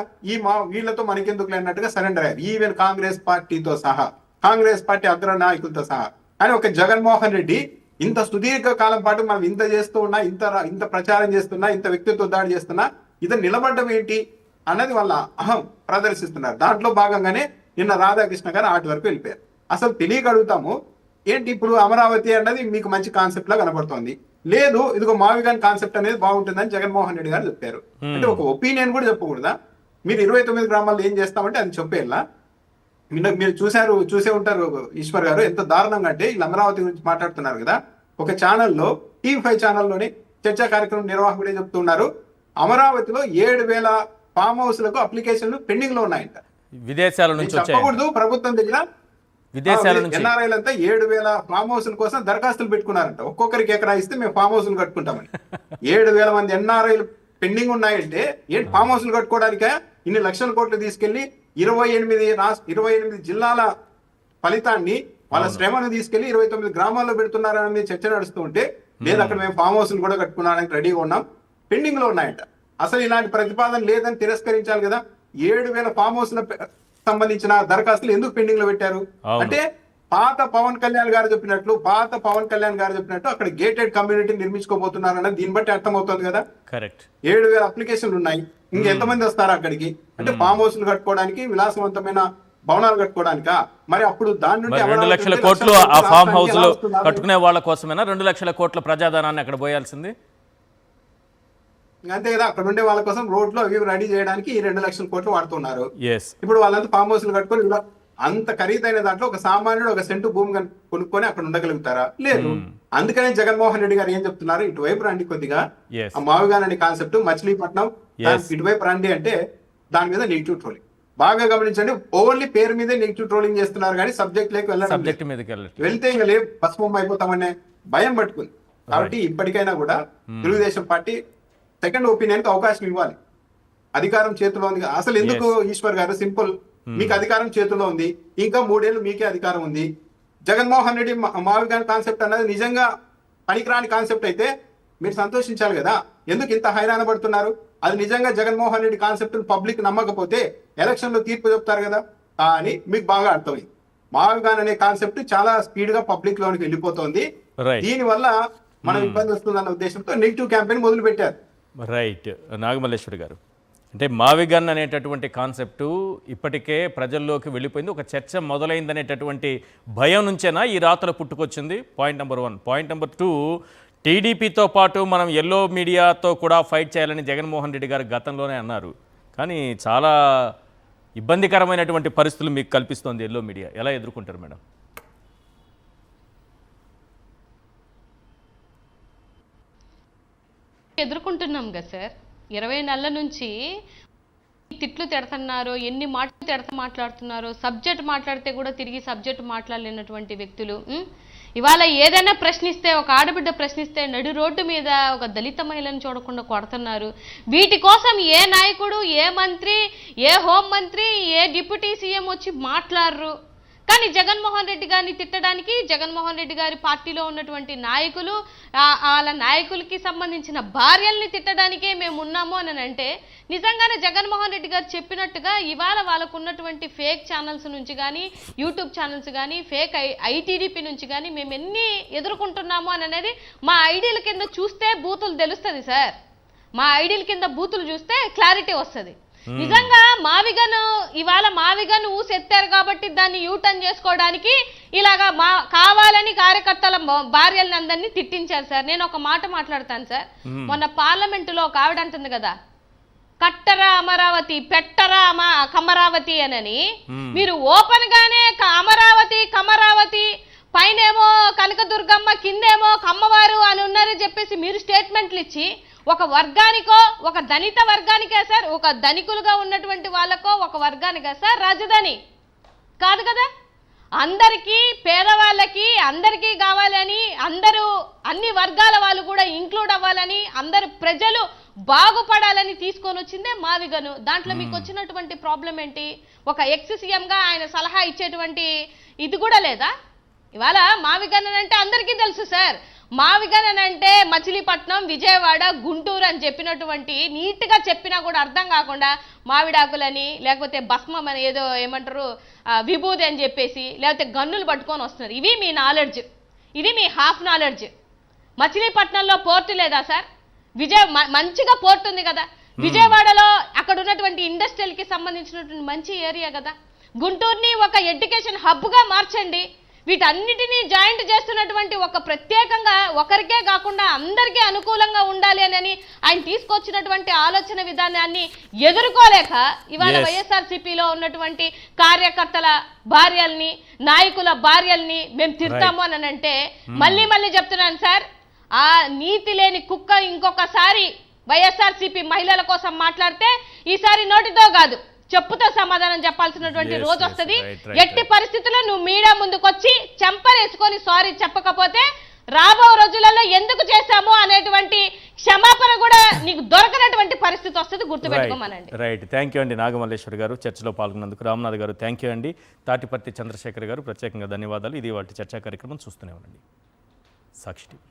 వీళ్ళతో మనకెందుకు లేనట్టుగా సరెండర్ అయ్యారు, ఈవెన్ కాంగ్రెస్ పార్టీతో సహా, కాంగ్రెస్ పార్టీ అగ్ర నాయకులతో సహా. కానీ ఒక జగన్మోహన్ రెడ్డి ఇంత సుదీర్ఘ కాలం పాటు మనం ఇంత చేస్తూ ఉన్నా, ఇంత ప్రచారం చేస్తున్నా, ఇంత వ్యక్తిత్వ దాడి చేస్తున్నా, ఇది నిలబడ్డం ఏంటి అన్నది వాళ్ళ అహం ప్రదర్శిస్తున్నారు. దాంట్లో భాగంగానే నిన్న రాధాకృష్ణ గారు ఆటి వరకు వెళ్ళిపోయారు. అసలు తెలియక అడుగుతాము, ఏంటి ఇప్పుడు అమరావతి అన్నది మీకు మంచి కాన్సెప్ట్ లా కనబడుతోంది, లేదు ఇదిగో మావిగాన్ కాన్సెప్ట్ అనేది బాగుంటుందని జగన్మోహన్ రెడ్డి గారు చెప్పారు. అంటే ఒక ఒపీనియన్ కూడా చెప్పకూడదా? మీరు 29 గ్రామాల్లో ఏం చేస్తామంటే అది చెప్పేలా. మీరు చూసే ఉంటారు ఈశ్వర్ గారు, ఎంత దారుణంగా అంటే వీళ్ళు అమరావతి గురించి మాట్లాడుతున్నారు కదా, ఒక ఛానల్లో TV5 ఛానల్లోనే చర్చా కార్యక్రమం నిర్వాహకుడే చెప్తున్నారు, అమరావతిలో 7,000 ఫామ్ హౌస్లకు అప్లికేషన్లు పెండింగ్ లో ఉన్నాయంట. విదేశాల నుంచి చెప్పకూడదు, ప్రభుత్వం దగ్గర విదేశాల నుంచి ఎన్ఆర్ఐలంతా 7,000 ఫామ్ హౌస్ల కోసం దరఖాస్తులు పెట్టుకున్నారంట. ఒక్కొక్కరికి ఎకరా ఇస్తే మేము ఫామ్ హౌస్లు కట్టుకుంటామని. 7,000 మంది ఎన్ఆర్ఐలు పెండింగ్ ఉన్నాయంటే ఏంటి ఫామ్ హౌస్లు కట్టుకోవడానికే ఇన్ని లక్షల కోట్లు తీసుకెళ్లి 28 జిల్లాల ఫలితాన్ని వాళ్ళ శ్రమను తీసుకెళ్లి 29 గ్రామాల్లో పెడుతున్నారని చర్చ నడుస్తూ ఉంటే, లేదు అక్కడ మేము ఫామ్ హౌస్లు కూడా కట్టుకున్నానికి రెడీగా ఉన్నాం, పెండింగ్ లో ఉన్నాయంట. అసలు ఇలాంటి ప్రతిపాదన లేదని తిరస్కరించాలి కదా. 7,000 ఫామ్ హౌస్ల సంబంధించిన దరఖాస్తులు ఎందుకు పెండింగ్ లో పెట్టారు అంటే, పాత పవన్ కళ్యాణ్ గారు చెప్పినట్టు అక్కడ గేటెడ్ కమ్యూనిటీ నిర్మించుకోబోతున్నారన్నది దీన్ని బట్టి అర్థమవుతుంది కదా. కరెక్ట్. 7,000 అప్లికేషన్లు ఉన్నాయి, ఇంకెంతమంది వస్తారు అక్కడికి? అంటే ఫామ్ హౌస్లు కట్టుకోవడానికి, విలాసవంతమైన భవనాలు కట్టుకోవడానికా? మరి అప్పుడు దాని నుండి 2 లక్షల కోట్లు ఆ ఫామ్ హౌస్ లో కట్టుకునే వాళ్ళ కోసమేనా 2 లక్షల కోట్ల ప్రజాధనాన్ని అక్కడ పోయాల్సింది? అంతే కదా, అక్కడ ఉండే వాళ్ళ కోసం రోడ్లు అవి రెడీ చేయడానికి 2 లక్షల కోట్లు వాడుతున్నారు. Yes. ఇప్పుడు వాళ్ళంతా ఫామ్ హౌస్లు కట్టుకొని ఇలా అంత ఖరీదైన దాంట్లో ఒక సామాన్యుడు 1 సెంటు భూమి కొనుక్కొని అక్కడ ఉండగలుగుతారా? లేదు. అందుకనే జగన్మోహన్ రెడ్డి గారు ఏం చెప్తున్నారు, ఇటువైపు రండి కొద్దిగా, ఆ మావిగాన్ అనే కాన్సెప్ట్ మచిలీపట్నం ఇటువైపు రండి అంటే దాని మీద నెగిటివ్ ట్రోలింగ్. బాగా గమనించండి, ఓన్లీ పేరు మీదే నెగిటివ్ ట్రోలింగ్ చేస్తున్నారు కానీ సబ్జెక్ట్ లేక వెళ్తే ఇంకా లేదు, భస్మం అయిపోతామనే భయం పట్టుకుంది. కాబట్టి ఇప్పటికైనా కూడా తెలుగుదేశం పార్టీ సెకండ్ ఒపీనియన్ కి అవకాశం ఇవ్వాలి. అధికారం చేతిలో ఉంది. అసలు ఎందుకు ఈశ్వర్ గారు, సింపుల్, మీకు అధికారం చేతిలో ఉంది, ఇంకా 3 ఏళ్ళు మీకే అధికారం ఉంది. జగన్మోహన్ రెడ్డి మావిగాన్ కాన్సెప్ట్ అన్నది నిజంగా పనికిరాని కాన్సెప్ట్ అయితే మీరు సంతోషించాలి కదా. ఎందుకు ఇంత హైరాణ పడుతున్నారు? అది నిజంగా జగన్మోహన్ రెడ్డి కాన్సెప్ట్ పబ్లిక్ నమ్మకపోతే ఎలక్షన్ లో తీర్పు చెప్తారు కదా. కానీ మీకు బాగా అర్థమైంది, మావిగాన్ అనే కాన్సెప్ట్ చాలా స్పీడ్ గా పబ్లిక్ లోనికి వెళ్ళిపోతుంది. దీని వల్ల మనం ఇబ్బంది వస్తుందన్న ఉద్దేశంతో నెగిటివ్ క్యాంపెయిన్ మొదలు పెట్టారు. రైట్. నాగమల్లేశ్వరి గారు, అంటే మావిగన్ అనేటటువంటి కాన్సెప్టు ఇప్పటికే ప్రజల్లోకి వెళ్ళిపోయింది, ఒక చర్చ మొదలైందనేటటువంటి భయం నుంచేనా ఈ రాతలు పుట్టుకొచ్చింది? Point number 1. పాయింట్ నెంబర్ 2, టీడీపీతో పాటు మనం ఎల్లో మీడియాతో కూడా ఫైట్ చేయాలని జగన్మోహన్ రెడ్డి గారు గతంలోనే అన్నారు, కానీ చాలా ఇబ్బందికరమైనటువంటి పరిస్థితులు మీకు కల్పిస్తోంది ఎల్లో మీడియా. ఎలా ఎదుర్కొంటారు మేడం? ఎదుర్కొంటున్నాం కదా సార్. 20 నెలల నుంచి తిట్లు తిడుతున్నారు, ఎన్ని మాటలు మాట్లాడుతున్నారు, సబ్జెక్ట్ మాట్లాడితే కూడా తిరిగి సబ్జెక్ట్ మాట్లాడలేనటువంటి వ్యక్తులు. ఇవాళ ఏదైనా ప్రశ్నిస్తే, ఒక ఆడబిడ్డ ప్రశ్నిస్తే నడి రోడ్డు మీద ఒక దళిత మహిళను చూడకుండా కొడుతున్నారు. వీటి కోసం ఏ నాయకుడు, ఏ మంత్రి, ఏ హోంమంత్రి, ఏ డిప్యూటీ సీఎం వచ్చి మాట్లాడరు. కానీ జగన్మోహన్ రెడ్డి గారిని తిట్టడానికి, జగన్మోహన్ రెడ్డి గారి పార్టీలో ఉన్నటువంటి నాయకులు, వాళ్ళ నాయకులకి సంబంధించిన భార్యల్ని తిట్టడానికే మేము ఉన్నాము అని అంటే, నిజంగానే జగన్మోహన్ రెడ్డి గారు చెప్పినట్టుగా ఇవాళ వాళ్ళకు ఉన్నటువంటి ఫేక్ ఛానల్స్ నుంచి కానీ, యూట్యూబ్ ఛానల్స్ కానీ, ఫేక్ ఐటీడీపీ నుంచి కానీ మేము ఎన్ని ఎదుర్కొంటున్నాము అని అనేది మా ఐడీల కింద చూస్తే బూతులు తెలుస్తుంది సార్. మా ఐడీల కింద బూతులు చూస్తే క్లారిటీ వస్తుంది. నిజంగా ఇవాళ మావిగను ఊసెత్తారు కాబట్టి దాన్ని యూటర్న్ చేసుకోవడానికి ఇలాగా కావాలని కార్యకర్తల భార్యలను అందరినీ తిట్టించారు సార్. నేను ఒక మాట మాట్లాడతాను సార్. మొన్న పార్లమెంటులో ఒక ఆవిడ అంటుంది కదా, కట్టరా అమరావతి, పెట్టరా కమరావతి అని. మీరు ఓపెన్ గానే అమరావతి కమరావతి, పైనేమో కనకదుర్గమ్మ, కిందేమో కమ్మవారు అని ఉన్నారని చెప్పేసి మీరు స్టేట్మెంట్లు ఇచ్చి ఒక వర్గానికో, ఒక దళిత వర్గానికే సార్, ఒక ధనికులుగా ఉన్నటువంటి వాళ్ళకో ఒక వర్గానికా సార్ రాజధాని? కాదు కదా. అందరికీ, పేదవాళ్ళకి అందరికీ కావాలని, అందరూ అన్ని వర్గాల వాళ్ళు కూడా ఇంక్లూడ్ అవ్వాలని, అందరు ప్రజలు బాగుపడాలని తీసుకొని వచ్చిందే మావిగను. దాంట్లో మీకు వచ్చినటువంటి ప్రాబ్లం ఏంటి? ఒక ఎక్స్ సీఎంగా ఆయన సలహా ఇచ్చేటువంటి ఇది కూడా లేదా? ఇవాళ మావిగన్ అంటే అందరికీ తెలుసు సార్. మావిగన్ అంటే మచిలీపట్నం, విజయవాడ, గుంటూరు అని చెప్పినటువంటి నీట్గా చెప్పినా కూడా అర్థం కాకుండా మావిడాకులని, లేకపోతే భస్మం అని ఏదో ఏమంటారు విభూది అని చెప్పేసి, లేకపోతే గన్నులు పట్టుకొని వస్తున్నారు. ఇవి మీ నాలెడ్జ్, ఇది మీ హాఫ్ నాలెడ్జ్. మచిలీపట్నంలో పోర్టు లేదా సార్? మంచిగా పోర్ట్ ఉంది కదా. విజయవాడలో అక్కడ ఉన్నటువంటి ఇండస్ట్రియల్కి సంబంధించినటువంటి మంచి ఏరియా కదా. గుంటూరుని ఒక ఎడ్యుకేషన్ హబ్గా మార్చండి. వీటన్నిటినీ జాయింట్ చేస్తున్నటువంటి ఒక ప్రత్యేకంగా ఒకరికే కాకుండా అందరికీ అనుకూలంగా ఉండాలి అని ఆయన తీసుకొచ్చినటువంటి ఆలోచన విధానాన్ని ఎదుర్కోలేక ఇవాళ వైఎస్ఆర్సీపీలో ఉన్నటువంటి కార్యకర్తల భార్యల్ని, నాయకుల భార్యల్ని మేము తిడతాము అని అంటే, మళ్ళీ చెప్తున్నాను సార్, ఆ నీతి లేని కుక్క ఇంకొకసారి వైఎస్ఆర్సీపీ మహిళల కోసం మాట్లాడితే ఈసారి నోటితో కాదు చెప్పుతో సమాధానం చెప్పాల్సినటువంటి రోజు వస్తుంది. ఎట్టి పరిస్థితుల్లో నువ్వు మీడియా ముందుకొచ్చి చెంపలేసుకొని సారీ చెప్పకపోతే రాబో రోజులలో ఎందుకు చేశాము అనేటువంటి క్షమాపణ కూడా నీకు దొరకనటువంటి పరిస్థితి వస్తుంది, గుర్తుపెట్టుకోమనండి. రైట్, థ్యాంక్ యూ అండి నాగమల్లేశ్వర్ గారు చర్చలో పాల్గొన్నందుకు. రామ్నాథ్ గారు థ్యాంక్ యూ అండి. తాటిపర్తి చంద్రశేఖర్ గారు ప్రత్యేకంగా ధన్యవాదాలు. ఇది వాటి చర్చా కార్యక్రమం చూస్తూనే ఉండండి. సాక్షి టీవీ.